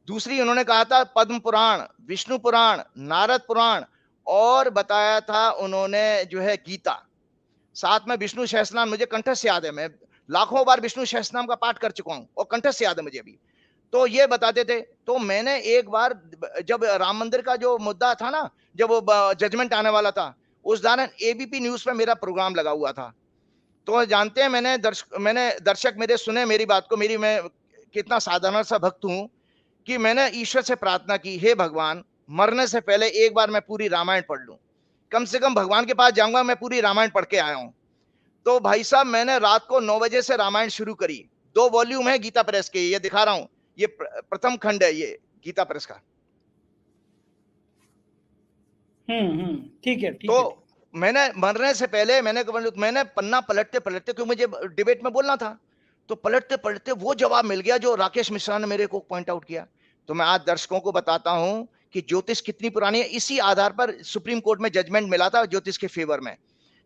दूसरी उन्होंने कहा था पद्म पुराण, विष्णु पुराण, नारद पुराण, और बताया था उन्होंने जो है गीता, साथ में विष्णु सहस्त्रनाम मुझे कंठस्थ याद है, मैं लाखों बार विष्णु सहस्त्रनाम का पाठ कर चुका हूं और कंठस्थ याद है मुझे अभी। तो ये बताते थे। तो मैंने एक बार, जब राम मंदिर का जो मुद्दा था ना, जब वो जजमेंट आने वाला था, उस दौरान एबीपी न्यूज पे मेरा प्रोग्राम लगा हुआ था। तो जानते हैं, मैंने दर्शक मेरे सुने मेरी बात को, मैं कितना साधारण सा भक्त हूं, कि मैंने ईश्वर से प्रार्थना की, हे भगवान, मरने से पहले एक बार मैं पूरी रामायण पढ़ लूं, कम से कम भगवान के पास जाऊंगा, मैं पूरी रामायण पढ़ के आया हूं। तो भाई साहब मैंने रात को 9 बजे से रामायण शुरू करी। 2 वॉल्यूम है गीता प्रेस के, ये दिखा रहा हूं, ये प्रथम खंड है, ये गीता प्रेस का। ठीक है, ठीक है। तो मैंने मरने से पहले मैंने पन्ना पलटते पलटते, क्योंकि मुझे डिबेट में बोलना था, तो पलटते पलटते वो जवाब मिल गया जो राकेश मिश्रा ने मेरे को पॉइंट आउट किया। तो मैं आज दर्शकों को बताता हूं कि ज्योतिष कितनी पुरानी है। इसी आधार पर सुप्रीम कोर्ट में जजमेंट मिला था ज्योतिष के फेवर में,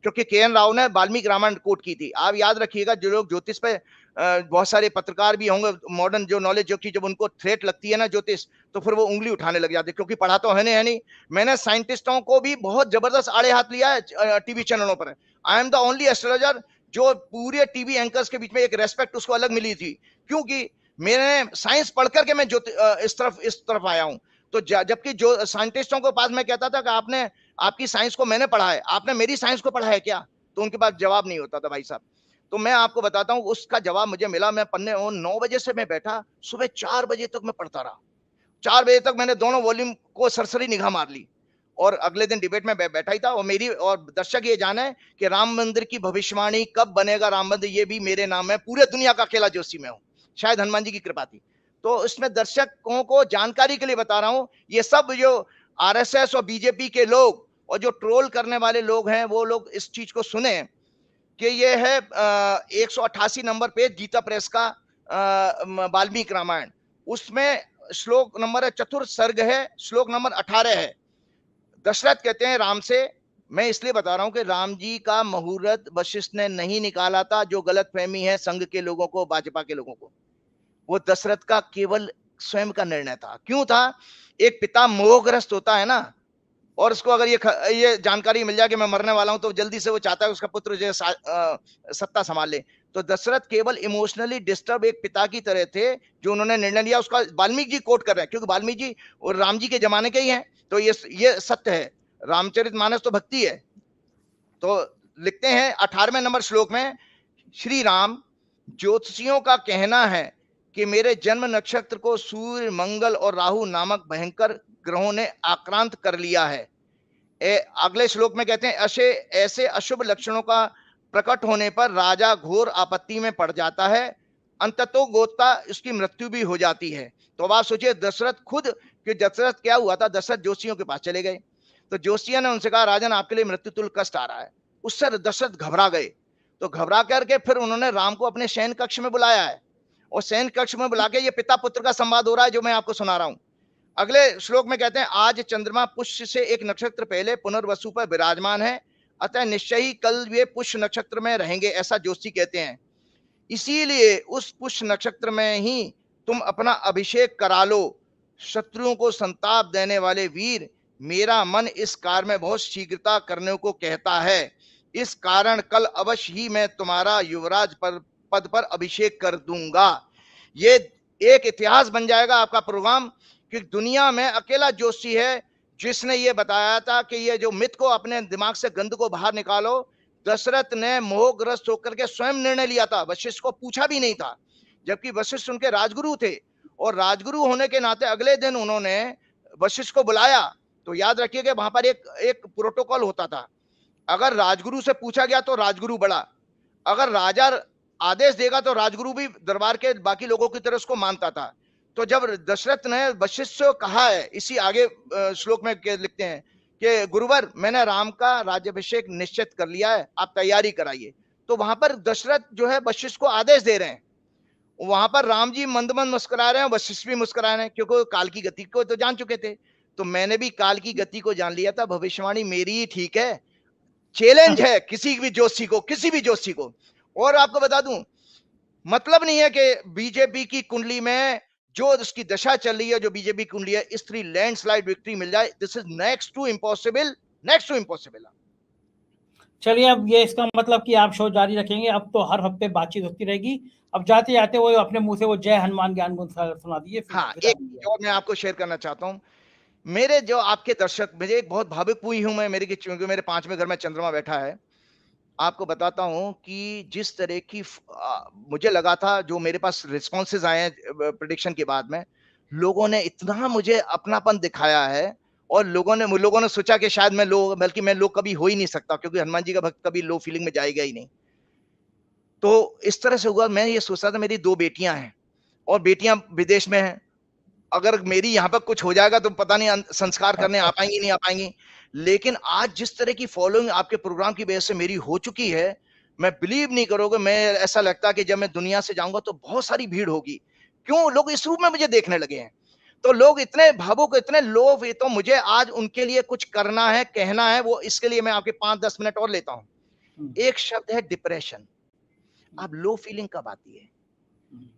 क्योंकि के एन राव ने वाल्मीकि रामायण कोट की थी। आप याद रखिएगा, जो लोग ज्योतिष पे बहुत सारे पत्रकार भी होंगे, मॉडर्न जो नॉलेज जो की जब उनको थ्रेट लगती है ना ज्योतिष, तो फिर वो उंगली उठाने लग जाते, क्योंकि पढ़ा तो है नहीं। मैंने साइंटिस्टों को भी बहुत जबरदस्त आड़े हाथ लिया है टीवी चैनलों पर। I am the only astrologer जो पूरे टीवी एंकर्स के बीच में एक रेस्पेक्ट उसको अलग मिली थी, क्योंकि मैंने साइंस पढ़ करके मैं इस तरफ आया हूं। तो जबकि जो साइंटिस्टों के पास मैं कहता था कि आपने आपकी साइंस को मैंने पढ़ा है, आपने मेरी साइंस को पढ़ा है क्या, तो उनके पास जवाब नहीं होता था भाई साहब। तो मैं आपको बताता हूं उसका जवाब मुझे मिला। मैं पढ़ने 9 बजे से मैं बैठा, सुबह 4 बजे तक मैं पढ़ता रहा। 4 बजे तक मैंने दोनों वॉल्यूम को सरसरी निगाह मार ली, और अगले दिन डिबेट में बैठा ही था। और मेरी और दर्शक ये जाने कि राम मंदिर की भविष्यवाणी कब बनेगा राम मंदिर, ये भी मेरे नाम है। पूरे दुनिया का अकेला जोशी में हूं, शायद हनुमान जी की कृपा थी। तो इसमें दर्शकों को जानकारी के लिए बता रहा हूं, ये सब जो आरएसएस और बीजेपी के लोग और जो ट्रोल करने वाले लोग हैं, वो लोग इस चीज को सुने कि ये है 188 नंबर पे गीता प्रेस का वाल्मीकि रामायण, उसमें श्लोक नंबर चतुर्थ सर्ग है, श्लोक नंबर 18 है। दशरथ कहते हैं राम से, मैं इसलिए बता रहा हूं कि राम जी का मुहूर्त वशिष्ठ ने नहीं निकाला था, जो गलत फहमी है संघ के लोगों को, भाजपा के लोगों को, वो दशरथ का केवल स्वयं का निर्णय था। क्यों था? एक पिता मोहग्रस्त होता है ना, और उसको अगर ये जानकारी मिल जाए कि मैं मरने वाला हूं, तो जल्दी से वो चाहता है उसका पुत्र जो सत्ता संभाल ले। तो दशरथ केवल इमोशनली डिस्टर्ब एक पिता की तरह थे, जो उन्होंने निर्णय लिया। उसका वाल्मीकि जी कोट कर रहे हैं, क्योंकि वाल्मीकि जी और राम जी के जमाने के ही हैं, तो ये सत्य है। रामचरितमानस तो भक्ति है। तो लिखते हैं 18वें नंबर श्लोक में, श्री राम, ज्योतिषियों का कहना है कि मेरे जन्म नक्षत्र को सूर्य, मंगल और राहु नामक भयंकर ग्रहों ने आक्रांत कर लिया है। अगले श्लोक में कहते हैं, ऐसे अशुभ लक्षणों का प्रकट होने पर राजा घोर आपत्ति में पड़ जाता है, अंततो गोता उसकी मृत्यु भी हो जाती है। तो अब आप सोचिए, दशरथ खुद, कि दशरथ क्या हुआ था, दशरथ जोशियों के पास चले गए, तो जोशिया ने उनसे कहा, राजन आपके लिए मृत्यु तुल्य कष्ट आ रहा है। उससे दशरथ घबरा गए। तो घबरा करके फिर उन्होंने राम को अपने शयन कक्ष में बुलाया है, और शयन कक्ष में बुला के ये पिता पुत्र का संवाद हो रहा है, जो मैं आपको सुना रहा हूं। अगले श्लोक में कहते हैं, आज चंद्रमा पुष्य से एक नक्षत्र पहले पुनर्वसु पर विराजमान है, अतः निश्चय ही कल वे पुष्य नक्षत्र में रहेंगे, ऐसा जोशी कहते हैं। इसीलिए उस पुष्य नक्षत्र में ही तुम अपना अभिषेक करा लो। शत्रुओं को संताप देने वाले वीर, मेरा मन इस कार्य में बहुत शीघ्रता करने को कहता है। इस कारण कल अवश्य ही मैं तुम्हारा युवराज पद पर अभिषेक कर दूंगा। ये एक इतिहास बन जाएगा आपका प्रोग्राम, कि दुनिया में अकेला जोशी है जिसने ये बताया था कि ये जो मिथ को, अपने दिमाग से गंध को बाहर निकालो। दशरथ ने मोहग्रस्त होकर के स्वयं निर्णय लिया था, वशिष्ठ को पूछा भी नहीं था, जबकि वशिष्ठ उनके राजगुरु थे। और राजगुरु होने के नाते अगले दिन उन्होंने वशिष्ठ को बुलाया। तो याद रखिए कि वहां पर एक प्रोटोकॉल होता था, अगर राजगुरु से पूछा गया तो राजगुरु बड़ा, अगर राजा आदेश देगा तो राजगुरु भी दरबार के बाकी लोगों की तरह उसको मानता था। तो जब दशरथ ने वशिष्ठ से कहा है, इसी आगे श्लोक में लिखते हैं कि गुरुवर, मैंने राम का राज्याभिषेक निश्चित कर लिया है, आप तैयारी कराइए। तो वहां पर दशरथ जो है वशिष्ठ को आदेश दे रहे हैं, वहां पर राम जी मंद मंद मुस्कुरा रहे हैं, वशिष्ठ भी मुस्कुरा रहे हैं, क्योंकि काल की गति को तो जान चुके थे। तो मैंने भी काल की गति को जान लिया था, भविष्यवाणी मेरी ही ठीक है। चैलेंज है किसी भी जोशी को, किसी भी जोशी को। और आपको बता दूं, मतलब नहीं है कि बीजेपी की कुंडली में जो उसकी दशा चल रही है, जो बीजेपी कुंडली है, स्त्री लैंडस्लाइड विक्ट्री मिल जाए, this is next to impossible, next to impossible. चलिए, अब ये इसका मतलब कि आप शो जारी रखेंगे, अब तो हर हफ्ते बातचीत होती रहेगी। अब जाते जाते वो अपने मुंह से वो जय हनुमान ज्ञान गुण सुना दिए। हाँ, एक और मैं आपको शेयर करना चाहता हूं, मेरे जो आपके दर्शक, मुझे एक बहुत भावुक हुई हूं मैं, क्योंकि मेरे 5वें घर में चंद्रमा बैठा है। आपको बताता हूं कि जिस तरह की मुझे लगा था, जो मेरे पास रिस्पॉन्सेज आए हैं प्रेडिक्शन के बाद में, लोगों ने इतना मुझे अपनापन दिखाया है, और लोगों ने सोचा कि शायद मैं बल्कि मैं लो कभी हो ही नहीं सकता, क्योंकि हनुमान जी का भक्त कभी लो फीलिंग में जाएगा ही नहीं। तो इस तरह से हुआ। मैं ये सोचता था, मेरी 2 बेटियां हैं और बेटियां विदेश में हैं, अगर मेरी यहाँ पर कुछ हो जाएगा तो पता नहीं संस्कार करने आ पाएंगी नहीं आ पाएंगी। लेकिन आज जिस तरह की फॉलोइंग आपके प्रोग्राम की वजह से मेरी हो चुकी है, मैं बिलीव नहीं करोगे, मैं ऐसा लगता है कि जब मैं दुनिया से जाऊंगा तो बहुत सारी भीड़ होगी। क्यों? लोग इस रूप में मुझे देखने लगे हैं। तो लोग इतने भावुक, इतने लोभ, ये तो मुझे आज उनके लिए कुछ करना है, कहना है, वो इसके लिए मैं आपके 5-10 मिनट और लेता हूं। एक शब्द है डिप्रेशन। आप लो फीलिंग कब आती है?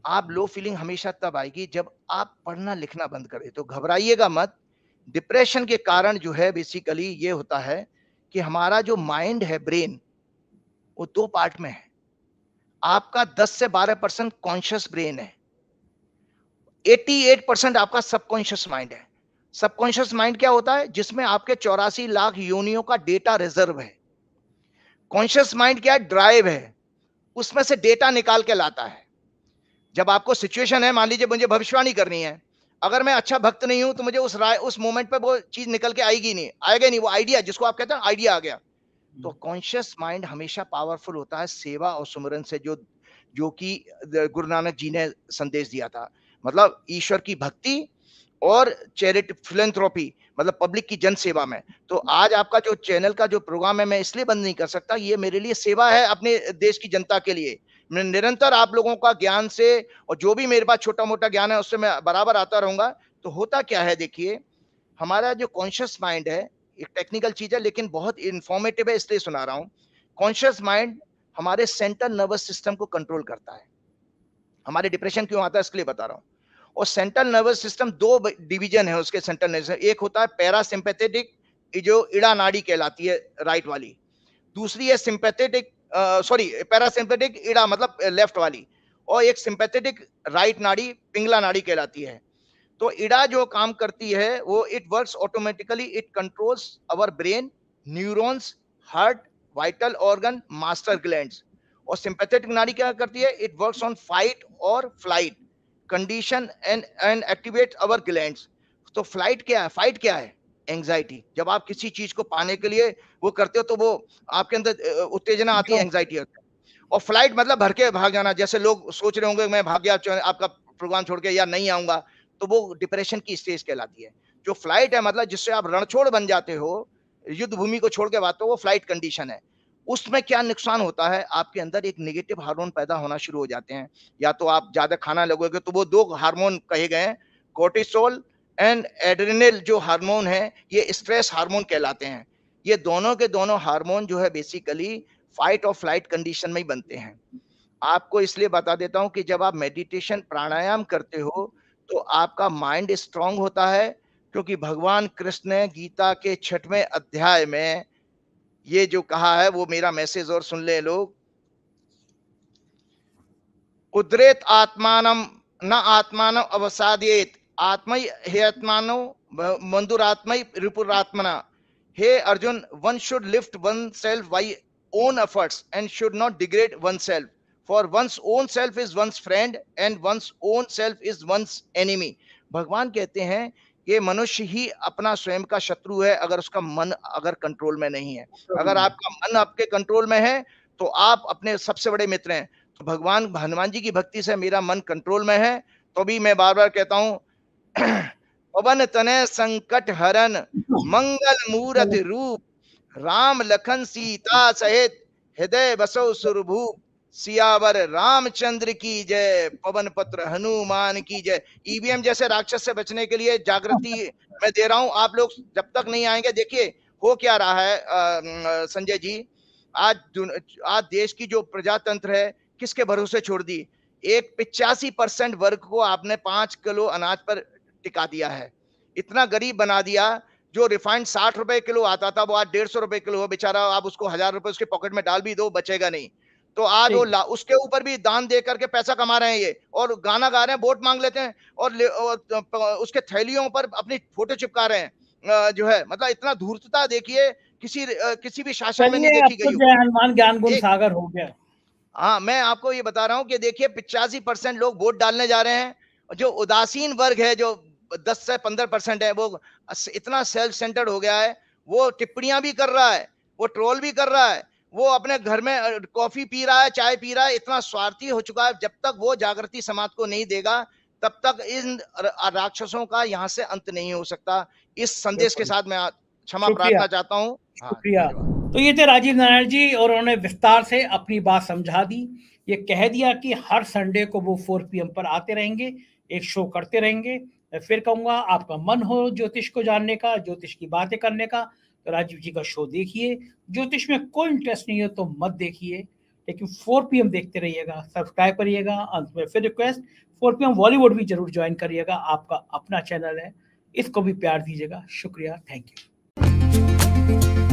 आप लो फीलिंग हमेशा तब आएगी जब आप पढ़ना लिखना बंद करें। तो घबराइएगा मत। डिप्रेशन के कारण जो है बेसिकली ये होता है कि हमारा जो माइंड है, ब्रेन, वो 2 पार्ट में है। आपका 10 से 12% कॉन्शियस ब्रेन है, 88% आपका सबकॉन्शियस माइंड है। सबकॉन्शियस माइंड क्या होता है? जिसमें आपके 84 लाख योनियों का डेटा रिजर्व है। कॉन्शियस माइंड क्या है? ड्राइव है, उसमें से डेटा निकाल के लाता है। जब आपको सिचुएशन है, मान लीजिए मुझे भविष्यवाणी करनी है, अगर मैं अच्छा भक्त नहीं हूं तो मुझे उस मोमेंट पे वो चीज निकल के आएगी नहीं, आएगा नहीं, वो आइडिया जिसको आप कहते हैं आइडिया आ गया। तो कॉन्शियस माइंड हमेशा पावरफुल होता है सेवा और सुमिरन से, जो जो कि गुरु नानक जी ने संदेश दिया था। मतलब ईश्वर की भक्ति और चैरिटी, फिलैंथ्रोपी, मतलब पब्लिक की जन सेवा में। तो आज आपका जो चैनल का जो प्रोग्राम है, मैं इसलिए बंद नहीं कर सकता, ये मेरे लिए सेवा है अपने देश की जनता के लिए। मैं निरंतर आप लोगों का ज्ञान से, और जो भी मेरे पास छोटा मोटा ज्ञान है उससे मैं बराबर आता रहूंगा। तो होता क्या है, देखिए, हमारा जो कॉन्शियस माइंड है, एक टेक्निकल चीज है लेकिन बहुत इंफॉर्मेटिव है, इसलिए सुना रहा हूं। कॉन्शियस माइंड हमारे सेंट्रल नर्वस सिस्टम को कंट्रोल करता है। हमारे डिप्रेशन क्यों आता है इसके लिए बता रहा हूं। और सेंट्रल नर्वस सिस्टम 2 डिवीजन है उसके सेंट्रल नर्वस। एक होता है पैरासिम्पैथेटिक, जो इड़ा नाड़ी कहलाती है, राइट वाली। दूसरी है सिंपैथेटिक, सॉरी, पैरासिम्पैथिक इड़ा मतलब लेफ्ट वाली, और एक सिंपैथेटिक राइट नाड़ी, पिंगला नाड़ी कहलाती है। तो इड़ा जो काम करती है वो it works automatically, it controls our brain, neurons, heart, vital organ, master glands. और सिंपैथेटिक नाड़ी क्या करती है? इट वर्क्स ऑन फाइट और flight condition and activate our glands. तो फ्लाइट क्या है, फाइट क्या है? एंजाइटी। जब आप किसी चीज को पाने के लिए वो करते हो तो वो आपके अंदर उत्तेजना आती है, एंजाइटी होती है। और फ्लाइट मतलब भर के भाग जाना। जैसे लोग सोच रहे होंगे मैं भाग गया आपका प्रोग्राम छोड़ के या नहीं आऊंगा, तो वो डिप्रेशन की स्टेज कहलाती है। जो फ्लाइट है मतलब जिससे आप रणछोड़ बन जाते हो, युद्ध भूमि को छोड़ के बात, तो वो फ्लाइट कंडीशन है। उसमें क्या नुकसान होता है? आपके अंदर एक नेगेटिव हार्मोन पैदा होना शुरू हो जाते हैं। या तो आप ज्यादा खाना लगोगे तो वो 2 हार्मोन कहे गए हैं, कोर्टिसोल एंड एड्रेनल जो हार्मोन है, ये स्ट्रेस हार्मोन कहलाते हैं। ये दोनों के दोनों हार्मोन जो है बेसिकली फाइट और फ्लाइट कंडीशन में ही बनते हैं। आपको इसलिए बता देता हूं कि जब आप मेडिटेशन प्राणायाम करते हो तो आपका माइंड स्ट्रांग होता है, क्योंकि भगवान कृष्ण ने गीता के 6वें अध्याय में ये जो कहा है, वो मेरा मैसेज और सुन ले लोग। उद्रेत आत्मानम न आत्मानम अवसादेत, आत्मय हे आत्मानो मंदुरात्मय रिपुरात्मना। हे Arjun, one should lift oneself by own efforts and should not degrade oneself, for one's own self is one's friend and one's own self is one's enemy. भगवान कहते हैं कि मनुष्य ही अपना स्वयं का शत्रु है, अगर उसका मन अगर कंट्रोल में नहीं है। अगर आपका मन आपके कंट्रोल में है तो आप अपने सबसे बड़े मित्र हैं। तो भगवान हनुमान जी की भक्ति से मेरा मन कंट्रोल में है। तो भी मैं बार बार कहता हूं, पवन तनय संकट हरन, मंगल मूरत रूप, राम लखन सीता सहित, हृदय बसो सुरभूप। सियावर रामचंद्र की जय, पवन पुत्र हनुमान की जय। ईवीएम जैसे राक्षस से बचने के लिए जागृति मैं दे रहा हूं। आप लोग जब तक नहीं आएंगे, देखिए हो क्या रहा है संजय जी, आज देश की जो प्रजातंत्र है किसके भरोसे छोड़ दी? एक 85% वर्ग को आपने 5 किलो अनाज पर टिका दिया है। इतना गरीब बना दिया, जो रिफाइंड 60 रुपए किलो आता था वो आज 150 रुपए किलो है बेचारा। आप उसको 1000 रुपए उसके पॉकेट में डाल भी दो, बचेगा नहीं। तो आज वो उसके ऊपर भी दान दे करके पैसा कमा रहे हैं ये, और गाना गा रहे हैं, वोट मांग लेते हैं, और उसके थैलियों पर अपनी फोटो चिपका रहे हैं। जो है मतलब इतना धूर्तता देखिए किसी भी शासन में नहीं देखी गई। जय हनुमान ज्ञान गुण सागर हो गया। हाँ, मैं आपको ये बता रहा हूं कि देखिए 85% लोग वोट डालने जा रहे हैं। जो उदासीन वर्ग है, जो 10 से 15% है, वो इतना सेल्फ सेंटर्ड हो गया है। वो टिप्पणियां भी कर रहा है, वो ट्रोल भी कर रहा है, वो अपने घर में कॉफी पी रहा है, चाय पी रहा है, इतना स्वार्थी हो चुका है। जब तक वो जागृति समाज को नहीं देगा तब तक इन राक्षसों का यहाँ से अंत नहीं हो सकता। इस संदेश के साथ मैं क्षमा प्रार्थना चाहता हूँ। शुक्रिया। तो ये थे राजीव नारायण जी और उन्होंने विस्तार से अपनी बात समझा दी। ये कह दिया कि हर संडे को वो 4 पीएम पर आते रहेंगे, एक शो करते रहेंगे। मैं फिर कहूँगा, आपका मन हो ज्योतिष को जानने का, ज्योतिष की बातें करने का, तो राजीव जी का शो देखिए। ज्योतिष में कोई इंटरेस्ट नहीं है तो मत देखिए, लेकिन 4 पीएम देखते रहिएगा, सब्सक्राइब करिएगा। अंत में फिर रिक्वेस्ट, 4 पीएम बॉलीवुड भी ज़रूर जॉइन करिएगा, आपका अपना चैनल है, इसको भी प्यार दीजिएगा। शुक्रिया, थैंक यू।